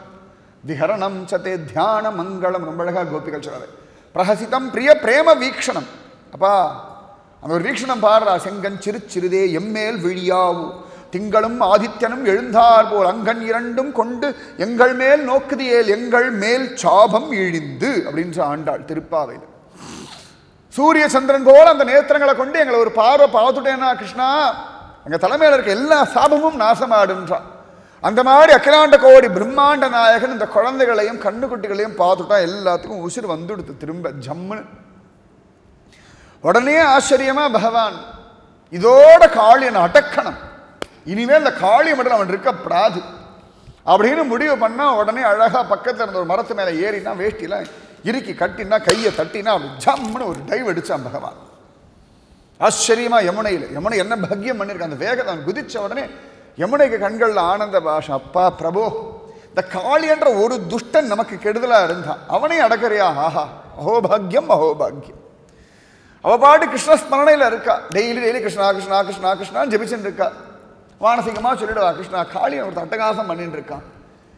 விஹரணம் சதே தியான மங்களம். ரொம்ப அழகா கோபிகள் சொல்றாரு. பிரகசிதம் பிரிய பிரேம வீக்ஷணம். அப்பா அந்த ஒரு வீக்ஷணம் பாடுறா. செங்கன் சிறு சிறுதே எம்மேல் விழியாவு, திங்களும் ஆதித்யனும் எழுந்தார் போல் அங்கன் இரண்டும் கொண்டு எங்கள் மேல் நோக்குதியேல், எங்கள் மேல் சாபம் இழிந்து அப்படின்ற ஆண்டாள் திருப்பாவையில். சூரிய சந்திரன் போல் அந்த நேத்திரங்களை கொண்டு எங்களை ஒரு பார்வை பார்த்துட்டேன்னா கிருஷ்ணா எங்கள் தலைமையில் இருக்க எல்லா சாபமும் நாசமாடுன்றான். அந்த மாதிரி அகிலாண்ட கோடி பிரம்மாண்ட நாயகன் இந்த குழந்தைகளையும் கண்ணுக்குட்டிகளையும் பார்த்துட்டா எல்லாத்துக்கும் உசிறு வந்துடுத்து திரும்ப ஜம்முன்னு. உடனே ஆச்சரியமா பகவான் இதோட காளியனை அடக்கணும், இனிமேல் இந்த காளியை மட்டும் அவன் இருக்கப்படாது அப்படின்னு முடிவு பண்ணா உடனே அழகா பக்கத்தில் இருந்த ஒரு மரத்து மேலே ஏறினா வேஷ்டிலாம் இறுக்கி கட்டினா கையை தட்டினா அப்படி ஜம்முன்னு ஒரு டைவ் அடிச்சான் பகவான். ஆச்சரியமா யமுனையில், யமுனை என்ன பாக்கியம் பண்ணியிருக்கான். அந்த வேகத்தை அவன் குதிச்ச உடனே யமுனைக்கு கண்களில் ஆனந்த பாஷம். அப்பா பிரபோ, இந்த காளி என்ற ஒரு துஷ்டன் நமக்கு கெடுதலா இருந்தான், அவனையும் அடக்கறியா? ஆஹா அஹோபாகியம் அஹோபாகியம். அவ பாட்டு கிருஷ்ணஸ்மரணையில் இருக்கா. டெய்லி கிருஷ்ணா கிருஷ்ணா கிருஷ்ணா கிருஷ்ணான்னு ஜெபிச்சுட்டு இருக்கா. மானசிகமாக சொல்லிடுவா, கிருஷ்ணா காளியை ஒரு அட்டகாசம் பண்ணிட்டு இருக்கான்,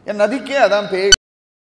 என் நதிக்கே அதான் பேய்.